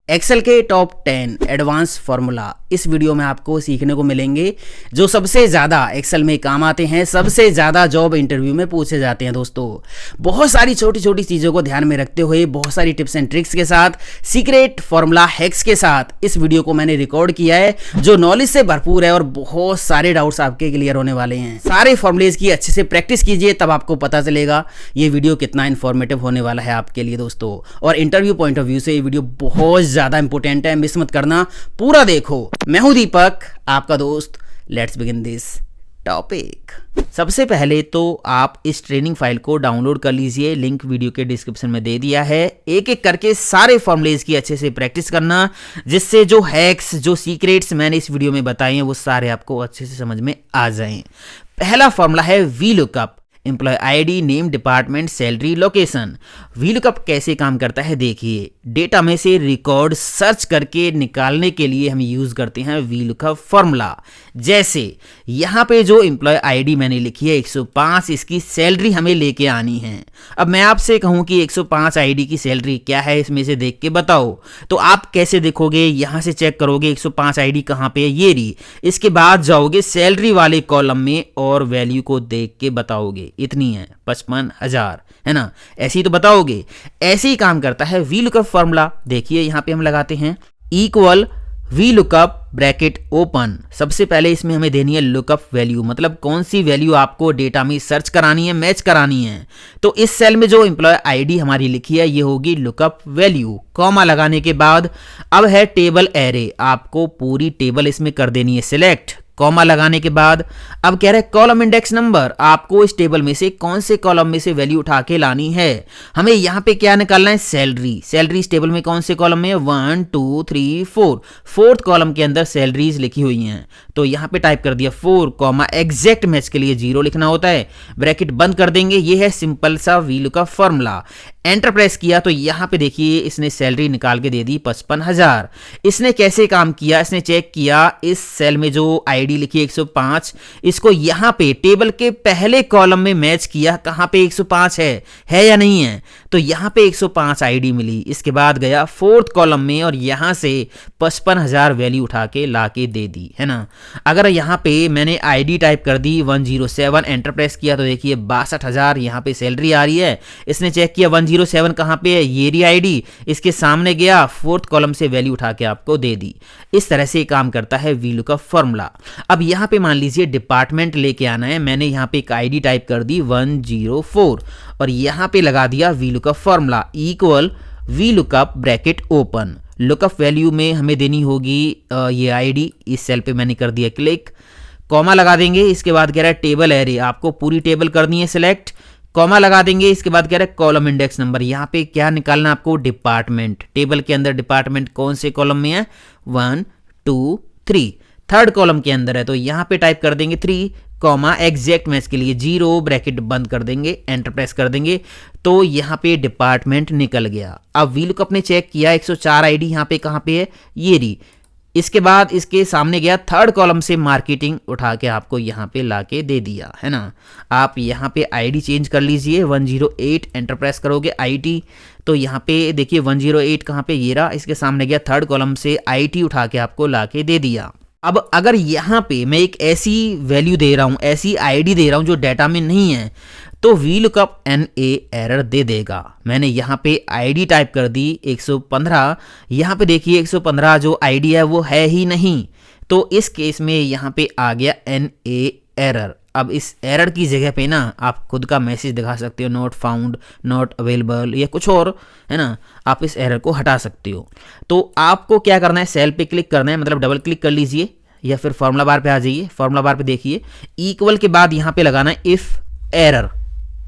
Excel के top 10 advance formula इस video में आपको सीखने को मिलेंगे जो सबसे ज़्यादा एक्सेल में काम आते हैं, सबसे ज़्यादा जॉब इंटरव्यू में पूछे जाते हैं। दोस्तों बहुत सारी छोटी छोटी चीज़ों को ध्यान में रखते हुए बहुत सारी टिप्स एंड ट्रिक्स के साथ, सीक्रेट फार्मूला हैक्स के साथ इस वीडियो को मैंने रिकॉर्ड किया है जो नॉलेज से भरपूर है और बहुत सारे डाउट्स आपके क्लियर होने वाले हैं। सारे फॉर्मूलेज की अच्छे से प्रैक्टिस कीजिए, तब आपको पता चलेगा ये वीडियो कितना इन्फॉर्मेटिव होने वाला है आपके लिए दोस्तों। और इंटरव्यू पॉइंट ऑफ व्यू से ये वीडियो बहुत ज़्यादा इंपॉर्टेंट है, मिस मत करना, पूरा देखो। मैं हूं दीपक, आपका दोस्त। Let's begin this topic. सबसे पहले तो आप इस ट्रेनिंग फाइल को डाउनलोड कर लीजिए, लिंक वीडियो के डिस्क्रिप्शन में दे दिया है। एक एक करके सारे फॉर्मूलेज की अच्छे से प्रैक्टिस करना, जिससे जो हैक्स, जो सीक्रेट्स मैंने इस वीडियो में बताए हैं वो सारे आपको अच्छे से समझ में आ जाएं। पहला फॉर्मूला है V lookup. Employ ID, name, department, salary, location. V lookup कैसे काम करता है देखिए। डेटा में से रिकॉर्ड सर्च करके निकालने के लिए हम यूज करते हैं वी लुकअप फॉर्मूला। जैसे यहाँ पे जो एम्प्लॉय आईडी मैंने लिखी है 105, इसकी सैलरी हमें लेके आनी है। अब मैं आपसे कहूँ कि 105 आईडी की सैलरी क्या है, इसमें से देख के बताओ, तो आप कैसे देखोगे? यहाँ से चेक करोगे 105 आईडी कहाँ पे है, ये रही। इसके बाद जाओगे सैलरी वाले कॉलम में और वैल्यू को देख के बताओगे इतनी है 55,000, है ना, ऐसे ही तो बताओगे। ऐसे ही काम करता है वी लुकअप फॉर्मूला। देखिए यहाँ पे हम लगाते हैं equal V lookup bracket open. सबसे पहले इसमें हमें देनी है लुकअप वैल्यू, मतलब कौन सी वैल्यू आपको डेटा में सर्च करानी है, मैच करानी है। तो इस सेल में जो एम्प्लॉय आईडी हमारी लिखी है ये होगी लुकअप वैल्यू। कॉमा लगाने के बाद अब है टेबल एरे, आपको पूरी टेबल इसमें कर देनी है सिलेक्ट। कॉमा लगाने के बाद अब कह रहे हैं कॉलम इंडेक्स नंबर, आपको इस टेबल में से कौन से कॉलम में से वैल्यू उठा के लानी है। हमें यहाँ पे क्या निकालना है, सैलरी। सैलरी इस टेबल में कौन से कॉलम में है, 1 2 3 4, फोर्थ कॉलम के अंदर सैलरीज लिखी हुई हैं। तो यहाँ पे टाइप कर दिया 4 कॉमा एग्जैक्ट मैच के लिए 0 लिखना होता है, ब्रैकेट बंद कर देंगे। ये है सिंपल सा V lookup formula. Enter press किया तो यहाँ पे देखिए इसने सैलरी निकाल के दे दी 55,000। इसने कैसे काम किया, इसने चेक किया इस सेल में जो आईडी लिखी 105, इसको यहाँ पे टेबल के पहले कॉलम में मैच किया, कहाँ पे 105 है या नहीं है। तो यहाँ पे 105 आईडी मिली। इसके बाद गया फोर्थ कॉलम में और यहाँ से 55,000 वैल्यू उठा के ला के दे दी, है ना। अगर यहाँ पे मैंने आईडी टाइप कर दी 107, एंटर प्रेस किया तो देखिए 62,000 यहाँ पे सैलरी आ रही है। इसने चेक किया 107 कहाँ पे है, ये रही आईडी, इसके सामने गया फोर्थ कॉलम से वैल्यू उठा के आपको दे दी। इस तरह से काम करता है वी लुकअप फॉर्मूला। अब यहाँ पे मान लीजिए डिपार्टमेंट लेके आना है, मैंने यहाँ पे एक आईडी टाइप कर दी 104 और यहाँ पे लगा दिया V lookup formula equal V lookup bracket open. Lookup value में हमें देनी होगी ये आईडी, इस सेल पे मैंने कर दिया क्लिक, कॉमा लगा देंगे। इसके बाद कह रहा है टेबल एरे, आपको पूरी टेबल करनी है सिलेक्ट, कॉमा लगा देंगे। इसके बाद कह रहा है कॉलम इंडेक्स नंबर, यहाँ पे क्या निकालना आपको, डिपार्टमेंट। टेबल के अंदर डिपार्टमेंट कौन से कॉलम में है, 1 2 3, थर्ड कॉलम के अंदर है, तो यहाँ पे टाइप कर देंगे 3 कॉमा एग्जैक्ट मैच के लिए 0, ब्रैकेट बंद कर देंगे, एंटर प्रेस कर देंगे। तो यहाँ पे डिपार्टमेंट निकल गया। अब वी लुकअप ने चेक किया 104 आईडी यहाँ पे कहाँ पे है, ये रही। इसके बाद इसके सामने गया थर्ड कॉलम से मार्केटिंग उठा के आपको यहाँ पे ला के दे दिया, है ना। आप यहाँ पे आईडी चेंज कर लीजिए 108, एंटर प्रेस करोगे आईटी, तो यहाँ पे देखिए 108 कहाँ पे, ये रहा। इसके सामने गया थर्ड कॉलम से आईटी उठा के आपको ला के दे दिया। अब अगर यहाँ पे मैं एक ऐसी वैल्यू दे रहा हूँ, ऐसी आईडी दे रहा हूँ जो डाटा में नहीं है, तो वी लुकअप NA एरर दे देगा। मैंने यहाँ पे आईडी टाइप कर दी 115, यहाँ पे देखिए 115 जो आईडी है वो है ही नहीं, तो इस केस में यहाँ पे आ गया NA एरर। अब इस एरर की जगह पे ना आप खुद का मैसेज दिखा सकते हो, नॉट फाउंड, नॉट अवेलेबल या कुछ और, है ना। आप इस एरर को हटा सकते हो। तो आपको क्या करना है, सेल पे क्लिक करना है, मतलब डबल क्लिक कर लीजिए या फिर फॉर्मूला बार पे आ जाइए। फॉर्मूला बार पे देखिए इक्वल के बाद यहाँ पे लगाना है if error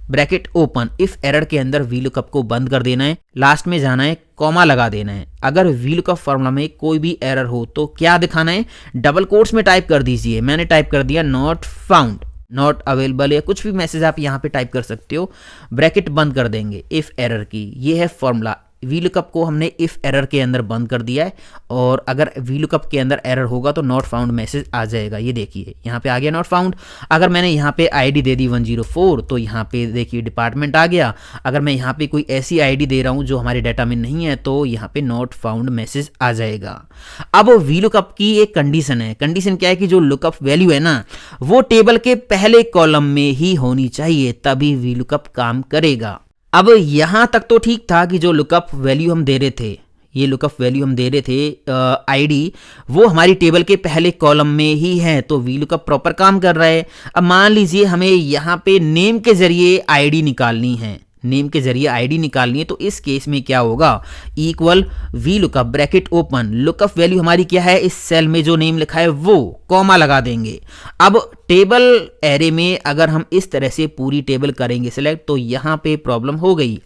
bracket open. If error के अंदर वी लुकअप को बंद कर देना है, लास्ट में जाना है, कॉमा लगा देना है। अगर वी लुकअप फॉर्मूला में कोई भी एरर हो तो क्या दिखाना है, डबल कोट्स में टाइप कर दीजिए। मैंने टाइप कर दिया नॉट फाउंड, नॉट अवेलेबल या कुछ भी मैसेज आप यहाँ पे टाइप कर सकते हो, ब्रैकेट बंद कर देंगे इफ एरर की। ये है फॉर्मूला। VLOOKUP को हमने इफ़ एरर के अंदर बंद कर दिया है, और अगर VLOOKUP के अंदर एरर होगा तो नॉट फाउंड मैसेज आ जाएगा। ये देखिए यहाँ पे आ गया नॉट फाउंड। अगर मैंने यहाँ पे आईडी दे दी 104 तो यहाँ पे देखिए डिपार्टमेंट आ गया। अगर मैं यहाँ पे कोई ऐसी आईडी दे रहा हूँ जो हमारे डाटा में नहीं है तो यहाँ पे नॉट फाउंड मैसेज आ जाएगा। अब VLOOKUP की एक कंडीशन है। कंडीशन क्या है कि जो लुकअप वैल्यू है ना वो टेबल के पहले कॉलम में ही होनी चाहिए, तभी VLOOKUP काम करेगा। अब यहाँ तक तो ठीक था कि जो लुकअप वैल्यू हम दे रहे थे, ये लुकअप वैल्यू हम दे रहे थे आईडी, वो हमारी टेबल के पहले कॉलम में ही है, तो VLOOKUP प्रॉपर काम कर रहा है। अब मान लीजिए हमें यहाँ पे नेम के जरिए आईडी निकालनी है, नेम के जरिए आईडी निकालनी है, तो इस केस में क्या होगा, equal VLOOKUP bracket open, lookup value हमारी क्या है, इस सेल में जो नेम लिखा है वो कॉमा लगा देंगे। अब टेबल एरे में अगर हम इस तरह से पूरी टेबल करेंगे सिलेक्ट तो यहाँ पे प्रॉब्लम हो गई।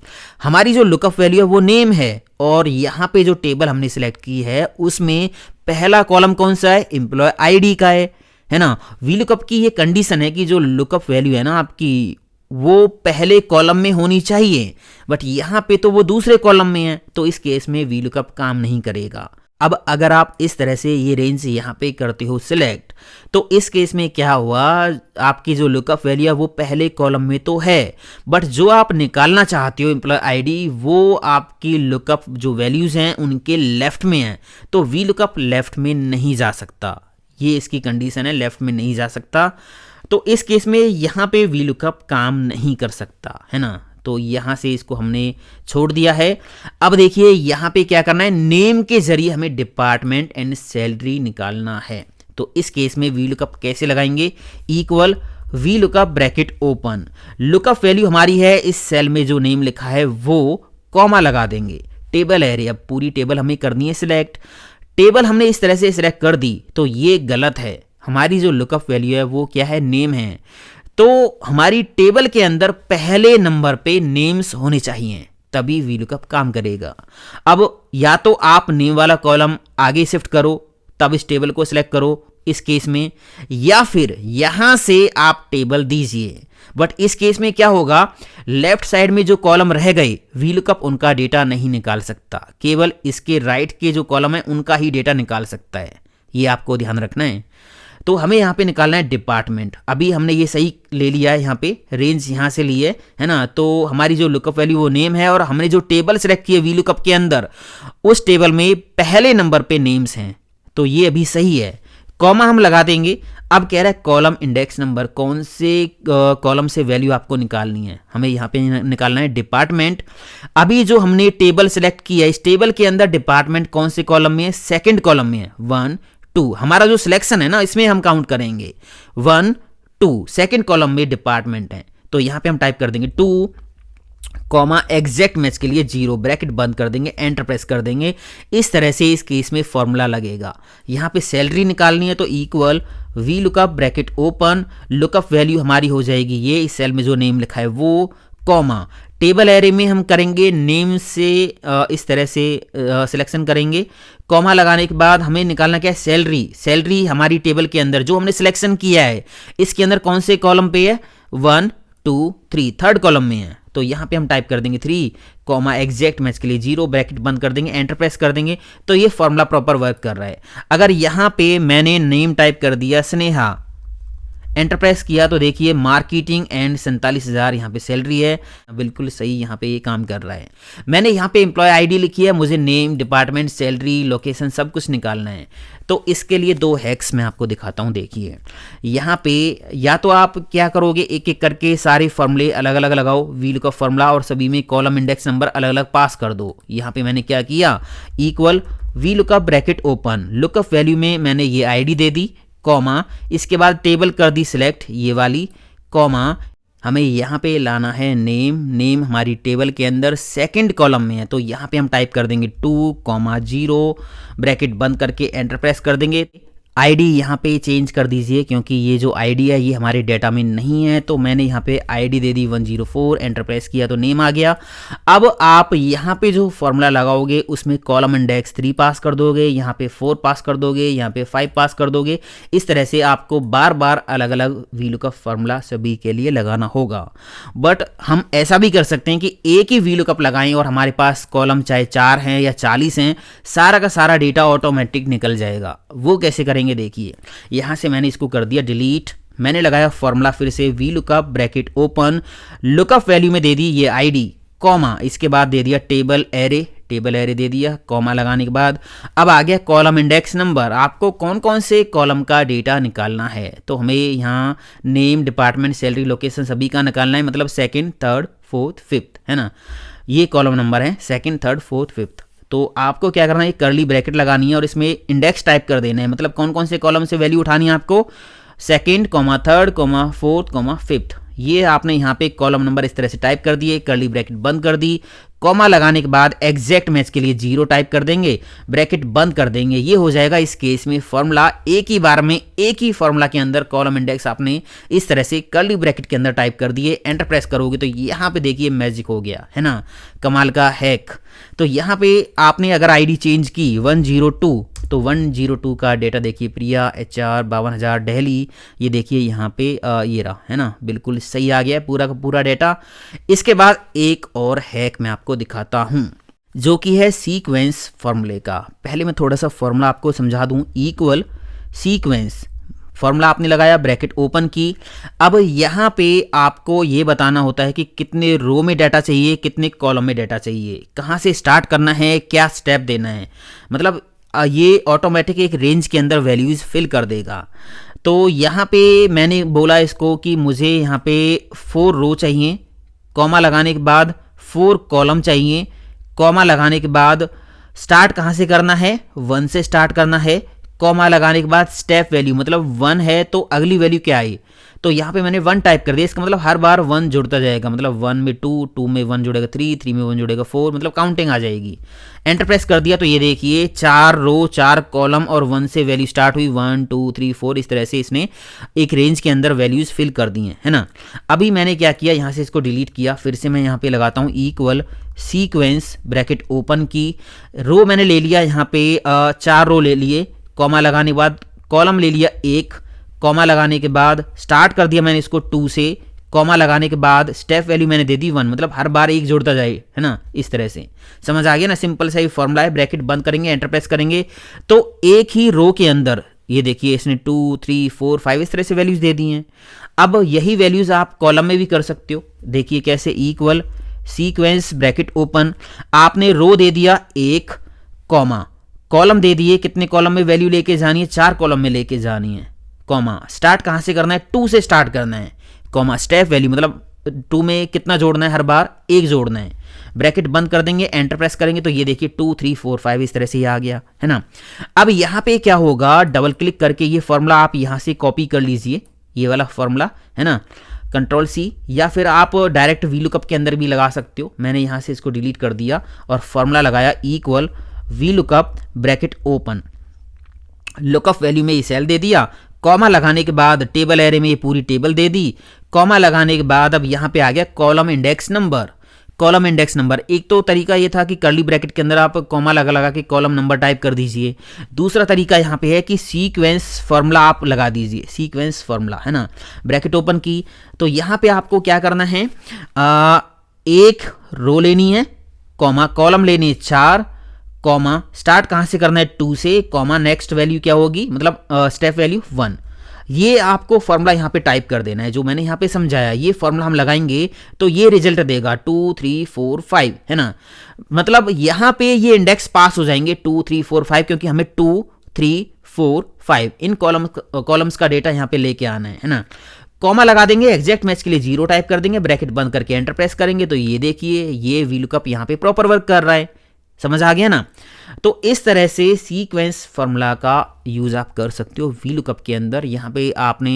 हमारी जो लुकअप वैल्यू है वो नेम है, और यहाँ पे जो टेबल हमने सिलेक्ट की है उसमें पहला कॉलम कौन सा है, एम्प्लॉय आईडी का है ना। VLOOKUP की ये कंडीशन है कि जो लुकअप वैल्यू है ना आपकी वो पहले कॉलम में होनी चाहिए, बट यहाँ पे तो वो दूसरे कॉलम में है, तो इस केस में VLOOKUP काम नहीं करेगा। अब अगर आप इस तरह से ये रेंज यहाँ पे करते हो सिलेक्ट, तो इस केस में क्या हुआ, आपकी जो लुकअप वैल्यू है वो पहले कॉलम में तो है, बट जो आप निकालना चाहते हो एम्प्लॉय आईडी वो आपकी लुकअप जो वैल्यूज हैं उनके लेफ्ट में है, तो VLOOKUP लेफ्ट में नहीं जा सकता। ये इसकी कंडीशन है, लेफ्ट में नहीं जा सकता। तो इस केस में यहाँ पे VLOOKUP काम नहीं कर सकता, है ना। तो यहाँ से इसको हमने छोड़ दिया है। अब देखिए यहाँ पे क्या करना है, नेम के जरिए हमें डिपार्टमेंट एंड सैलरी निकालना है। तो इस केस में VLOOKUP कैसे लगाएंगे, equal VLOOKUP bracket open, lookup value हमारी है इस सेल में जो नेम लिखा है वो कॉमा लगा देंगे। टेबल एरे, अब पूरी टेबल हमें करनी है सिलेक्ट। टेबल हमने इस तरह से सिलेक्ट कर दी तो ये गलत है, हमारी जो लुकअप वैल्यू है वो क्या है, नेम है, तो हमारी टेबल के अंदर पहले नंबर पे नेम्स होने चाहिए, तभी VLOOKUP काम करेगा। अब या तो आप नेम वाला कॉलम आगे शिफ्ट करो तब इस टेबल को सिलेक्ट करो इस केस में, या फिर यहां से आप टेबल दीजिए। बट इस केस में क्या होगा, लेफ्ट साइड में जो कॉलम रह गए VLOOKUP उनका डेटा नहीं निकाल सकता, केवल इसके राइट के जो कॉलम है उनका ही डेटा निकाल सकता है, ये आपको ध्यान रखना है। तो हमें यहाँ पे निकालना है डिपार्टमेंट। अभी हमने ये सही ले लिया है, यहाँ पे रेंज यहाँ से ली है ना। तो हमारी जो लुकअप वैल्यू वो नेम है, और हमने जो टेबल सेलेक्ट की है VLOOKUP के अंदर उस टेबल में पहले नंबर पे नेम्स हैं, तो ये अभी सही है। कॉमा हम लगा देंगे। अब कह रहा है कॉलम इंडेक्स नंबर, कौन से कॉलम से वैल्यू आपको निकालनी है, हमें यहाँ पे निकालना है डिपार्टमेंट। अभी जो हमने टेबल सेलेक्ट की है इस टेबल के अंदर डिपार्टमेंट कौन से कॉलम में है, सेकंड कॉलम में है, 1 2, हमारा जो सिलेक्शन है ना इसमें हम काउंट करेंगे 1 2, सेकंड कॉलम में डिपार्टमेंट है, तो यहाँ पे हम टाइप कर देंगे 2 कॉमा एग्जैक्ट मैच के लिए 0, ब्रैकेट बंद कर देंगे, एंटर प्रेस कर देंगे। इस तरह से इस केस में फॉर्मूला लगेगा। यहाँ पे सैलरी निकालनी है तो equal VLOOKUP bracket open, lookup value हमारी हो जाएगी ये इस सेल में जो नेम लिखा है वो, कॉमा टेबल एरे में हम करेंगे नेम से इस तरह से सिलेक्शन करेंगे। कॉमा लगाने के बाद हमें निकालना क्या है, सैलरी। सैलरी हमारी टेबल के अंदर जो हमने सिलेक्शन किया है इसके अंदर कौन से कॉलम पे है, 1 2 3, थर्ड कॉलम में है, तो यहाँ पे हम टाइप कर देंगे 3 कॉमा एग्जैक्ट मैच के लिए 0, ब्रैकेट बंद कर देंगे, एंटर प्रेस कर देंगे, तो ये फॉर्मूला प्रॉपर वर्क कर रहा है। अगर यहाँ पे मैंने नेम टाइप कर दिया स्नेहा, एंटर प्रेस किया तो देखिए मार्केटिंग एंड 47,000 यहाँ पे सैलरी है, बिल्कुल सही यहाँ पे ये काम कर रहा है। मैंने यहाँ पे एम्प्लॉय आईडी लिखी है, मुझे नेम, डिपार्टमेंट, सैलरी, लोकेशन सब कुछ निकालना है। तो इसके लिए 2 हैक्स मैं आपको दिखाता हूँ। देखिए यहाँ पे या तो आप क्या करोगे, एक एक करके सारे फॉर्मूले अलग अलग लगाओ VLOOKUP फॉर्मूला, और सभी में कॉलम इंडेक्स नंबर अलग अलग पास कर दो। यहाँ पे मैंने क्या किया, equal VLOOKUP bracket open, lookup value में मैंने ये आईडी दे दी, कॉमा इसके बाद टेबल कर दी सिलेक्ट ये वाली, कॉमा हमें यहाँ पे लाना है नेम। नेम हमारी टेबल के अंदर सेकंड कॉलम में है, तो यहाँ पे हम टाइप कर देंगे 2 0, ब्रैकेट बंद करके एंटर प्रेस कर देंगे। आईडी यहाँ पे चेंज कर दीजिए, क्योंकि ये जो आईडी है ये हमारे डेटा में नहीं है। तो मैंने यहाँ पे आईडी दे दी 104, एंटर प्रेस किया तो नेम आ गया। अब आप यहाँ पे जो फॉर्मूला लगाओगे उसमें कॉलम इंडेक्स 3 पास कर दोगे, यहाँ पे 4 पास कर दोगे, यहाँ पे 5 पास कर दोगे। इस तरह से आपको बार बार अलग अलग वीलुकअप फॉर्मूला सभी के लिए लगाना होगा। बट हम ऐसा भी कर सकते हैं कि एक ही वीलुकअप लगाएं और हमारे पास कॉलम चाहे 4 हैं या 40 हैं, सारा का सारा डेटा ऑटोमेटिक निकल जाएगा। वो कैसे करेंगे देखिए, यहां से मैंने इसको कर दिया डिलीट। मैंने लगाया फॉर्मूला फिर से VLOOKUP bracket open, lookup value में दे दी ये आईडी, कॉमा, इसके बाद दे दिया टेबल एरे दे दिया, कॉमा लगाने के बाद अब आ गया कॉलम इंडेक्स नंबर। आपको कौन कौन से कॉलम का डेटा निकालना है, तो हमें यहाँ नेम, डिपार्टमेंट, सैलरी, लोकेशन सभी का निकालना है, मतलब 2nd, 3rd, 4th, 5th, है ना। ये कॉलम नंबर है 2nd, 3rd, 4th, 5th। तो आपको क्या करना है, कर्ली ब्रैकेट लगानी है और इसमें इंडेक्स टाइप कर देना है, मतलब कौन कौन से कॉलम से वैल्यू उठानी है आपको, 2nd, 3rd, 4th, 5th। ये आपने यहाँ पे कॉलम नंबर इस तरह से टाइप कर दिए, कर्ली ब्रैकेट बंद कर दी, कॉमा लगाने के बाद एग्जैक्ट मैच के लिए 0 टाइप कर देंगे, ब्रैकेट बंद कर देंगे। ये हो जाएगा इस केस में फॉर्मूला। एक ही बार में एक ही फॉर्मूला के अंदर कॉलम इंडेक्स आपने इस तरह से कर्ली ब्रैकेट के अंदर टाइप कर दिए, एंटर प्रेस करोगे तो यहाँ पे देखिए मैजिक हो गया, है ना, कमाल का हैक। तो यहाँ पे आपने अगर आईडी चेंज की 102, तो 102 का डेटा देखिए, प्रिया HR 52,000 दिल्ली, ये देखिए यहाँ पे ये रहा, है ना, बिल्कुल सही आ गया पूरा का पूरा डेटा। इसके बाद एक और हैक मैं आपको दिखाता हूँ, जो कि है सीक्वेंस फॉर्मूले का। पहले मैं थोड़ा सा फॉर्मूला आपको समझा दूँ। इक्वल सीक्वेंस फॉर्मूला आपने लगाया, ब्रैकेट ओपन की। अब यहाँ पे आपको ये बताना होता है कि कितने रो में डाटा चाहिए, कितने कॉलम में डाटा चाहिए, कहाँ से स्टार्ट करना है, क्या स्टेप देना है, मतलब ये ऑटोमेटिक एक रेंज के अंदर वैल्यूज़ फिल कर देगा। तो यहाँ पे मैंने बोला इसको कि मुझे यहाँ पे 4 रो चाहिए, कॉमा लगाने के बाद 4 कॉलम चाहिए, कॉमा लगाने के बाद स्टार्ट कहाँ से करना है, 1 से स्टार्ट करना है, कॉमा लगाने के बाद स्टेप वैल्यू, मतलब 1 है तो अगली वैल्यू क्या आई, तो यहाँ पे मैंने 1 टाइप कर दिया। इसका मतलब हर बार 1 जुड़ता जाएगा, मतलब 1 में 2, 2 में 1 जुड़ेगा 3, 3 में 1 जुड़ेगा 4, मतलब काउंटिंग आ जाएगी। एंटर प्रेस कर दिया तो ये देखिए 4 रो 4 कॉलम और 1 से वैल्यू स्टार्ट हुई, 1 2 3 4, इस तरह से इसने एक रेंज के अंदर वैल्यूज फिल कर दी हैं, है ना। अभी मैंने क्या किया, यहाँ से इसको डिलीट किया, फिर से मैं यहाँ पे लगाता हूँ इक्वल सीक्वेंस ब्रैकेट ओपन की। रो मैंने ले लिया यहाँ पे 4 रो ले लिए, कॉमा लगाने के बाद कॉलम ले लिया 1, कॉमा लगाने के बाद स्टार्ट कर दिया मैंने इसको 2 से, कॉमा लगाने के बाद स्टेप वैल्यू मैंने दे दी 1, मतलब हर बार 1 जोड़ता जाए, है ना। इस तरह से समझ आ गया ना, सिंपल सा ही फॉर्मूला है। ब्रैकेट बंद करेंगे, एंटर प्रेस करेंगे तो एक ही रो के अंदर ये देखिए इसने 2 3 4 5 इस तरह से वैल्यूज दे दी हैं। अब यही वैल्यूज आप कॉलम में भी कर सकते हो, देखिए कैसे, इक्वल सीक्वेंस ब्रैकेट ओपन, आपने रो दे दिया 1, कॉमा, कॉलम दे दिए, कितने कॉलम में वैल्यू लेके जानी है, 4 कॉलम में लेके जानी है, कॉमा, स्टार्ट कहाँ से करना है, 2 से स्टार्ट करना है, कॉमा, स्टेप वैल्यू मतलब 2 में कितना जोड़ना है, हर बार 1 जोड़ना है, ब्रैकेट बंद कर देंगे, एंटर प्रेस करेंगे तो ये देखिए 2 3 4 5 इस तरह से ये आ गया, है ना। अब यहाँ पे क्या होगा, डबल क्लिक करके ये फॉर्मूला आप यहाँ से कॉपी कर लीजिए, ये वाला फॉर्मूला, है ना, कंट्रोल C, या फिर आप डायरेक्ट वीलुकअप के अंदर भी लगा सकते हो। मैंने यहाँ से इसको डिलीट कर दिया और फॉर्मूला लगाया equal VLOOKUP bracket open, lookup value में ये सेल दे दिया, कॉमा लगाने के बाद टेबल एरे में ये पूरी टेबल दे दी, कॉमा लगाने के बाद अब यहाँ पे आ गया column index number. Column index number, एक तो तरीका ये था कि कर्ली ब्रैकेट के अंदर आप कॉमा लगा के कॉलम नंबर टाइप कर दीजिए। दूसरा तरीका यहाँ पे है कि सीक्वेंस फार्मूला आप लगा दीजिए, सीक्वेंस फार्मूला, है ना, ब्रैकेट ओपन की। तो यहाँ पे आपको क्या करना है, एक रो लेनी है, कॉमा, कॉलम लेनी है 4, कॉमा, स्टार्ट कहाँ से करना है 2 से, कॉमा, नेक्स्ट वैल्यू क्या होगी, मतलब स्टेप वैल्यू 1। ये आपको फॉर्मूला यहाँ पे टाइप कर देना है, जो मैंने यहाँ पे समझाया, ये फॉर्मूला हम लगाएंगे तो ये रिजल्ट देगा 2 3 4 5, है ना। मतलब यहाँ पे ये इंडेक्स पास हो जाएंगे 2 3 4 5, क्योंकि हमें 2 3 4 5 इन कॉलम्स का डेटा यहाँ पे लेके आना है ना। कॉमा लगा देंगे, एग्जैक्ट मैच के लिए 0 टाइप कर देंगे, ब्रैकेट बंद करके एंटर प्रेस करेंगे तो ये देखिए ये वीलुकअप यहाँ पे प्रॉपर वर्क कर रहा है। समझ आ गया ना। तो इस तरह से सीक्वेंस फार्मूला का यूज आप कर सकते हो वीलुकअप के अंदर। यहाँ पे आपने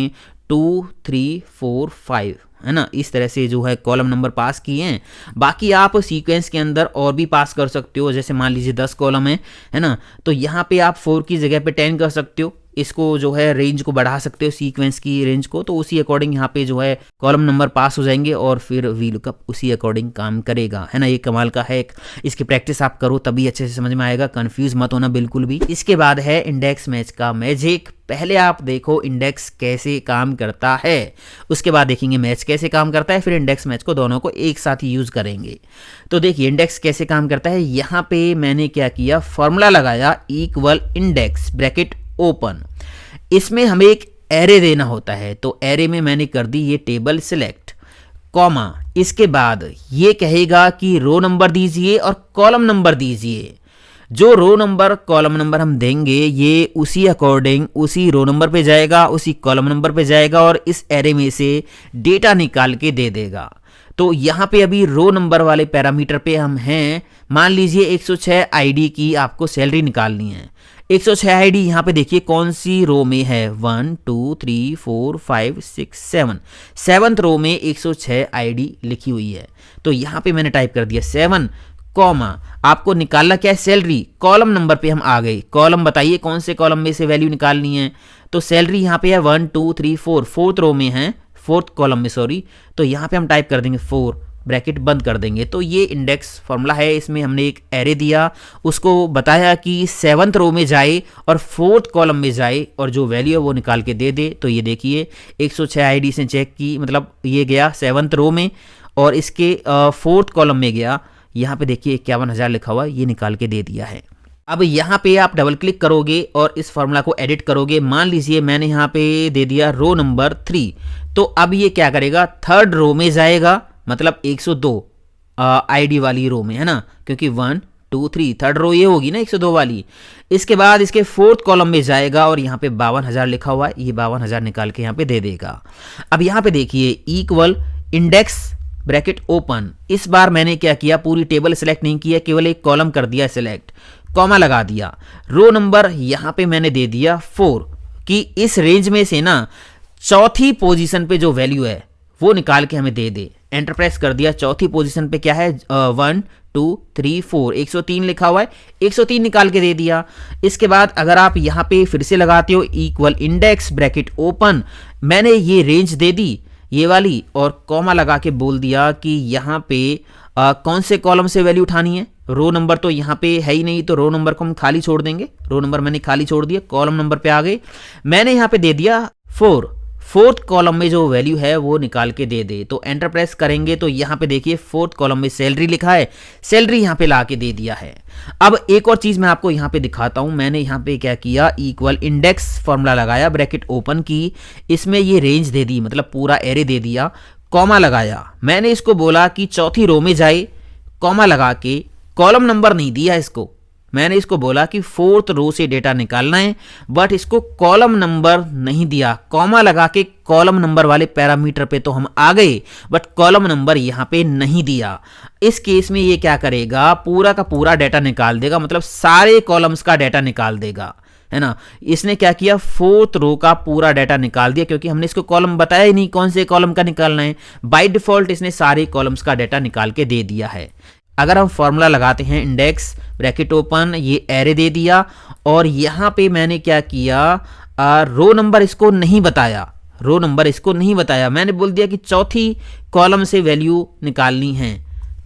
2 3 4 5 है ना, इस तरह से जो है कॉलम नंबर पास किए हैं। बाकी आप सीक्वेंस के अंदर और भी पास कर सकते हो, जैसे मान लीजिए 10 कॉलम है ना, तो यहाँ पे आप 4 की जगह पे 10 कर सकते हो। इसको जो है रेंज को बढ़ा सकते हो, सीक्वेंस की रेंज को, तो उसी अकॉर्डिंग यहाँ पे जो है कॉलम नंबर पास हो जाएंगे और फिर वी लुकअप उसी अकॉर्डिंग काम करेगा, है ना। ये कमाल का है, इसकी प्रैक्टिस आप करो तभी अच्छे से समझ में आएगा, कंफ्यूज मत होना बिल्कुल भी। इसके बाद है इंडेक्स मैच का मैजिक। पहले आप देखो इंडेक्स कैसे काम करता है, उसके बाद देखेंगे मैच कैसे काम करता है, फिर इंडेक्स मैच को दोनों को एक साथ ही यूज करेंगे। तो देखिए इंडेक्स कैसे काम करता है। यहाँ पे मैंने क्या किया, फॉर्मूला लगाया इक्वल इंडेक्स ब्रैकेट ओपन। इसमें हमें एक एरे देना होता है, तो एरे में मैंने कर दी ये टेबल सिलेक्ट, कॉमा, इसके बाद ये कहेगा कि रो नंबर दीजिए और कॉलम नंबर दीजिए। जो रो नंबर कॉलम नंबर हम देंगे ये उसी अकॉर्डिंग उसी रो नंबर पे जाएगा, उसी कॉलम नंबर पे जाएगा और इस एरे में से डेटा निकाल के दे देगा। तो यहाँ पे अभी रो नंबर वाले पैरामीटर पे हम हैं। मान लीजिए 106 आईडी की आपको सैलरी निकालनी है। 106 आईडी यहाँ पे देखिए कौन सी रो में है, 1 2 3 4 5 6 7, 7th रो में 106 आईडी लिखी हुई है। तो यहाँ पे मैंने टाइप कर दिया 7, कॉमा, आपको निकालना क्या है, सैलरी। कॉलम नंबर पे हम आ गए, कॉलम बताइए कौन से कॉलम में से वैल्यू निकालनी है। तो सैलरी यहाँ पे है 1 2 3 4, 4th रो में है, 4th कॉलम में सॉरी। तो यहाँ पे हम टाइप कर देंगे 4, ब्रैकेट बंद कर देंगे। तो ये इंडेक्स फॉर्मूला है। इसमें हमने एक एरे दिया, उसको बताया कि 7th रो में जाए और 4th कॉलम में जाए और जो वैल्यू है वो निकाल के दे दे। तो ये देखिए 106 आईडी से चेक की, मतलब ये गया 7th रो में और इसके 4th कॉलम में गया, यहाँ पे देखिए 51,000 लिखा हुआ, ये निकाल के दे दिया है। अब यहाँ पे आप डबल क्लिक करोगे और इस फॉर्मूला को एडिट करोगे। मान लीजिए मैंने यहाँ पे दे दिया रो नंबर 3, तो अब ये क्या करेगा, 3rd रो में जाएगा, मतलब 102 आईडी वाली रो में, है ना, क्योंकि 1 2 3 3rd रो ये होगी ना 102 वाली। इसके बाद इसके 4th कॉलम में जाएगा और यहाँ पे 52,000 लिखा हुआ है, ये 52,000 निकाल के यहाँ पे दे देगा। अब यहाँ पे देखिए इक्वल इंडेक्स ब्रैकेट ओपन। इस बार मैंने क्या किया, पूरी टेबल सेलेक्ट नहीं किया, केवल एक कॉलम कर दिया सिलेक्ट, कॉमा लगा दिया। रो नंबर यहाँ पे मैंने दे दिया 4 कि इस रेंज में से ना 4थी पोजीशन पे जो वैल्यू है वो निकाल के हमें दे दे। एंटर प्रेस कर दिया। 4थी पोजीशन पे क्या है, 1 2 3 4, 103 लिखा हुआ है, 103 निकाल के दे दिया। इसके बाद अगर आप यहाँ पे फिर से लगाते हो इक्वल इंडेक्स ब्रैकेट ओपन, मैंने ये रेंज दे दी ये वाली और कॉमा लगा के बोल दिया कि यहाँ पे कौन से कॉलम से वैल्यू उठानी है। रो नंबर तो यहाँ पे है ही नहीं, तो रो नंबर को हम खाली छोड़ देंगे। रो नंबर मैंने खाली छोड़ दिया, कॉलम नंबर पे आ गए। मैंने यहाँ पे दे दिया 4, 4th कॉलम में जो वैल्यू है वो निकाल के दे दे। तो एंटर प्रेस करेंगे तो यहाँ पे देखिए 4th कॉलम में सैलरी लिखा है, सैलरी यहाँ पे ला के दे दिया है। अब एक और चीज मैं आपको यहाँ पे दिखाता हूँ। मैंने यहाँ पे क्या किया, इक्वल इंडेक्स फॉर्मूला लगाया, ब्रैकेट ओपन की, इसमें ये रेंज दे दी, मतलब पूरा एरे दे दिया, कॉमा लगाया। मैंने इसको बोला कि 4थी रो में जाए, कॉमा लगा के, कॉलम नंबर नहीं दिया इसको, मैंने इसको बोला कि 4th रो से डेटा निकालना है, बट इसको कॉलम नंबर नहीं दिया, कॉमा लगा के कॉलम नंबर वाले पैरामीटर पे तो हम आ गए, बट कॉलम नंबर यहाँ पे नहीं दिया। इस केस में ये क्या करेगा, पूरा का पूरा डेटा निकाल देगा, मतलब सारे कॉलम्स का डेटा निकाल देगा, है ना। इसने क्या किया, 4th रो का पूरा डेटा निकाल दिया, क्योंकि हमने इसको कॉलम बताया ही नहीं कौन से कॉलम का निकालना है। बाय डिफॉल्ट इसने सारे कॉलम्स का डेटा निकाल के दे दिया है। अगर हम फॉर्मूला लगाते हैं इंडेक्स ब्रैकेट ओपन, ये एरे दे दिया और यहाँ पे मैंने क्या किया, रो नंबर इसको नहीं बताया, रो नंबर इसको नहीं बताया, मैंने बोल दिया कि 4थी कॉलम से वैल्यू निकालनी है।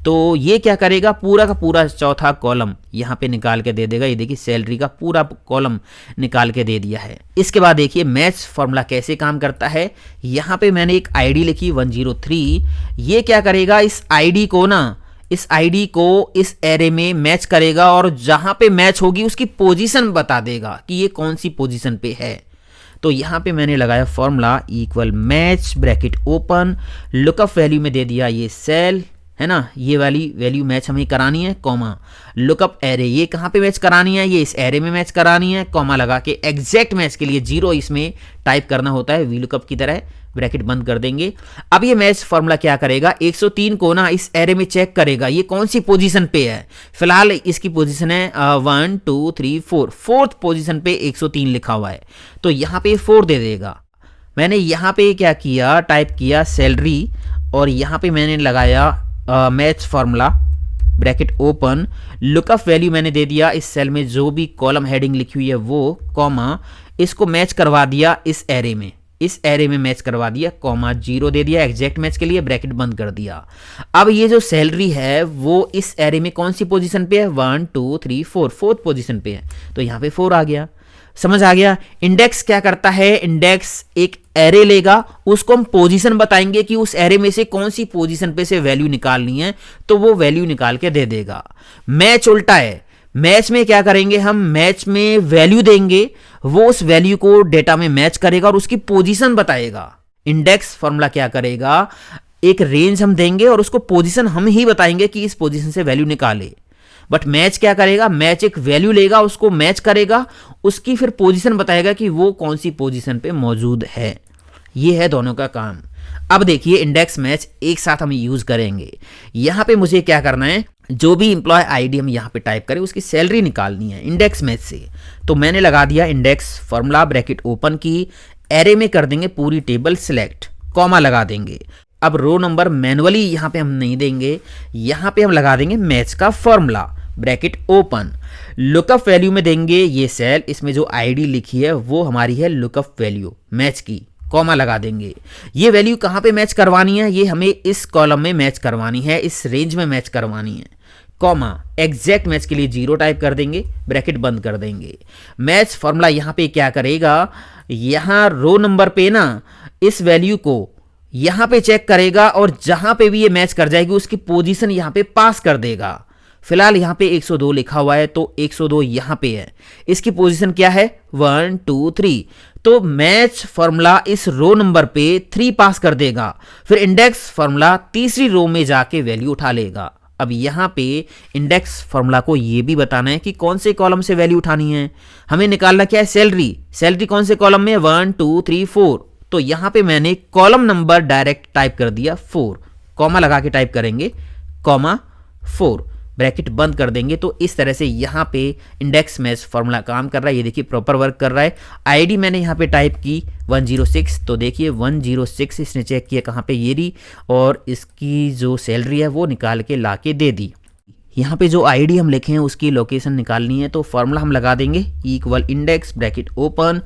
तो ये क्या करेगा, पूरा का पूरा 4था कॉलम यहाँ पे निकाल के दे देगा। ये देखिए सैलरी का पूरा कॉलम निकाल के दे दिया है। इसके बाद देखिए मैच फॉर्मूला कैसे काम करता है। यहाँ पे मैंने एक आईडी लिखी 103, ये क्या करेगा, इस आईडी को ना, इस आईडी को इस एरे में मैच करेगा और जहां पे मैच होगी उसकी पोजीशन बता देगा कि ये कौन सी पोजीशन पे है। तो यहाँ पे मैंने लगाया formula equal match bracket open, lookup value में दे दिया ये सेल, है ना, ये वाली वैल्यू मैच हमें करानी है, कॉमा लुकअप एरे, ये कहाँ पे मैच करानी है, ये इस एरे में मैच करानी है, कॉमा लगा के एग्जैक्ट मैच के लिए 0 इसमें टाइप करना होता है वी लुकअप की तरह, ब्रैकेट बंद कर देंगे। अब ये मैच फॉर्मूला क्या करेगा, 103 को ना इस एरे में चेक करेगा ये कौन सी पोजीशन पे है। फिलहाल इसकी पोजीशन है 1 2 3 4, 4th पोजीशन पे 103 लिखा हुआ है, तो यहाँ पे 4 दे देगा। मैंने यहाँ पे क्या किया, टाइप किया सैलरी और यहाँ पे मैंने लगाया match formula bracket open, lookup value मैंने दे दिया इस सेल में जो भी कॉलम हेडिंग लिखी हुई है वो, कॉमा, इसको मैच करवा दिया इस एरे में, इस एरे में मैच करवा दिया, कॉमा 0 दे दिया एग्जैक्ट मैच के लिए, ब्रैकेट बंद कर दिया। अब ये जो सैलरी है वो इस एरे में कौन सी पोजीशन पे है, 1 2 3 4, फोर्थ पोजीशन पे है, तो यहाँ पे 4 आ गया। समझ आ गया। इंडेक्स क्या करता है, इंडेक्स एक एरे लेगा, उसको हम पोजीशन बताएंगे कि उस एरे में से कौन सी पोजीशन पे से वैल्यू निकालनी है, तो वो वैल्यू निकाल के दे देगा। मैच उल्टा है, मैच में क्या करेंगे हम, मैच में वैल्यू देंगे, वो उस वैल्यू को डेटा में मैच करेगा और उसकी पोजीशन बताएगा। इंडेक्स फॉर्मूला क्या करेगा, एक रेंज हम देंगे और उसको पोजीशन हम ही बताएंगे कि इस पोजीशन से वैल्यू निकाले। बट मैच क्या करेगा, मैच एक वैल्यू लेगा, उसको मैच करेगा, उसकी फिर पोजीशन बताएगा कि वो कौन सी पोजीशन पे मौजूद है। ये है दोनों का काम। अब देखिए इंडेक्स मैच एक साथ हम यूज करेंगे। यहां पे मुझे क्या करना है, जो भी इंप्लॉय आईडी हम यहां पे टाइप करें उसकी सैलरी निकालनी है इंडेक्स मैच से। तो मैंने लगा दिया इंडेक्स फॉर्मूला, ब्रैकेट ओपन की, एरे में कर देंगे पूरी टेबल सिलेक्ट, कॉमा लगा देंगे। अब रो नंबर मैनुअली यहां पे हम नहीं देंगे, यहां पे हम लगा देंगे मैच का formula, bracket open, lookup value में देंगे ये सेल, इसमें जो आईडी लिखी है वो हमारी है लुकअप वैल्यू मैच की, कॉमा लगा देंगे। ये वैल्यू कहां पे मैच करवानी है, ये हमें इस कॉलम में मैच करवानी है, इस रेंज में मैच करवानी है, कॉमा, एग्जैक्ट मैच के लिए 0 टाइप कर देंगे, ब्रैकेट बंद कर देंगे। मैच फॉर्मूला यहां पे क्या करेगा, यहां रो नंबर पे ना इस वैल्यू को यहां पे चेक करेगा और जहां पे भी ये मैच कर जाएगी उसकी पोजीशन यहां पे पास कर देगा। फिलहाल यहां पे 102 लिखा हुआ है तो 102 यहां पे है, इसकी पोजीशन क्या है 1 2 3, तो मैच फॉर्मूला इस रो नंबर पे 3 पास कर देगा, फिर इंडेक्स फॉर्मूला तीसरी रो में जाके वैल्यू उठा लेगा। अब यहां पे इंडेक्स फॉर्मूला को ये भी बताना है कि कौन से कॉलम से वैल्यू उठानी है, हमें निकालना क्या है सैलरी, सैलरी कौन से कॉलम में 1 2 3 4, तो यहां पे मैंने कॉलम नंबर डायरेक्ट टाइप कर दिया 4, कॉमा लगा के टाइप करेंगे, कॉमा 4, ब्रैकेट बंद कर देंगे। तो इस तरह से यहाँ पे इंडेक्स मैच फॉर्मूला काम कर रहा है। ये देखिए प्रॉपर वर्क कर रहा है। आईडी मैंने यहाँ पे टाइप की 106, तो देखिए 106 इसने चेक किया कहाँ पे, ये रही, और इसकी जो सैलरी है वो निकाल के ला के दे दी। यहाँ पे जो आईडी हम लिखे हैं उसकी लोकेशन निकालनी है, तो फॉर्मूला हम लगा देंगे equal index, bracket open,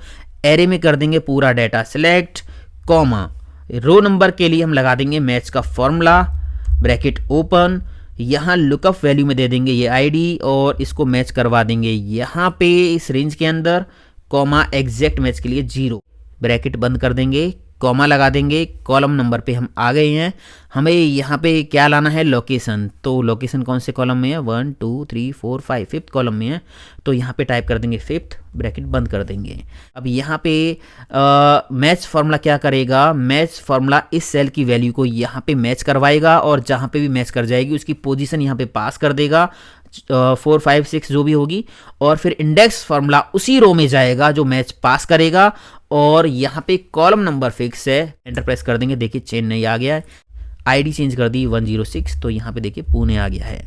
array में कर देंगे पूरा data select, comma, row number के लिए हम लगा देंगे मैच का फॉर्मूला, ब्रैकेट ओपन, यहाँ लुकअप वैल्यू में दे देंगे ये आईडी और इसको मैच करवा देंगे यहाँ पे इस रेंज के अंदर, कॉमा, एग्जैक्ट मैच के लिए 0, ब्रैकेट बंद कर देंगे, कॉमा लगा देंगे। कॉलम नंबर पे हम आ गए हैं, हमें यहाँ पे क्या लाना है लोकेशन, तो लोकेशन कौन से कॉलम में है 1 2 3 4 5, फिफ्थ कॉलम में है, तो यहाँ पे टाइप कर देंगे फिफ्थ, ब्रैकेट बंद कर देंगे। अब यहाँ पे मैच फार्मूला क्या करेगा, मैच फार्मूला इस सेल की वैल्यू को यहाँ पे मैच करवाएगा और जहाँ पे भी मैच कर जाएगी उसकी पोजीशन यहाँ पे पास कर देगा 4 5 6 जो भी होगी, और फिर इंडेक्स फार्मूला उसी रो में जाएगा जो मैच पास करेगा, और यहाँ पे कॉलम नंबर फिक्स है, एंटर प्रेस कर देंगे, देखिए चेन्नई आ गया है, आईडी चेंज कर दी 106, तो यहाँ पे देखिए पुणे आ गया है।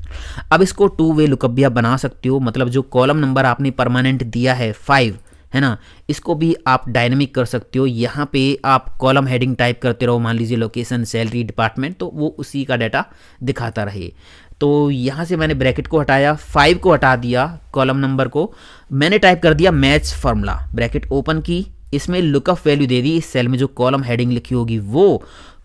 अब इसको 2 वे लुकअप भी आप बना सकते हो, मतलब जो कॉलम नंबर आपने परमानेंट दिया है 5 है ना, इसको भी आप डायनेमिक कर सकते हो। यहाँ पे आप कॉलम हेडिंग टाइप करते रहो, मान लीजिए लोकेशन, सैलरी, डिपार्टमेंट, तो वो उसी का डाटा दिखाता रहे। तो यहाँ से मैंने ब्रैकेट को हटाया, 5 को हटा दिया, कॉलम नंबर को मैंने टाइप कर दिया मैच फार्मूला, ब्रैकेट ओपन की, इसमें लुकअप वैल्यू दे दी, इस सेल में जो कॉलम हेडिंग लिखी होगी वो,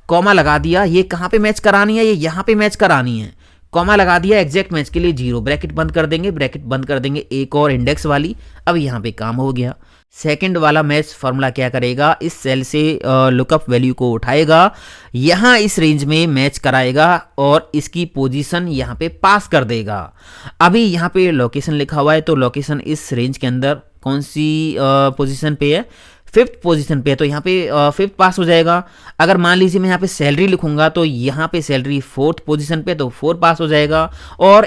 कॉमा लगा दिया, ये कहाँ पे मैच करानी है, ये यहाँ पे मैच करानी है, कॉमा लगा दिया, एग्जैक्ट मैच के लिए 0, ब्रैकेट बंद कर देंगे, ब्रैकेट बंद कर देंगे, एक और इंडेक्स वाली, अब यहाँ पे काम हो गया। सेकंड वाला मैच फार्मूला क्या करेगा, इस सेल से लुकअप वैल्यू को उठाएगा, यहाँ इस रेंज में मैच कराएगा और इसकी पोजीशन यहाँ पे पास कर देगा। अभी यहाँ पे लोकेशन लिखा हुआ है, तो लोकेशन इस रेंज के अंदर कौन सी पोजीशन पे है, 5th पोजीशन पे है, तो यहाँ पे 5th पास हो जाएगा। अगर मान लीजिए मैं यहाँ पे सैलरी लिखूंगा तो यहाँ पे सैलरी 4th पोजीशन पे, तो 4 पास हो जाएगा, और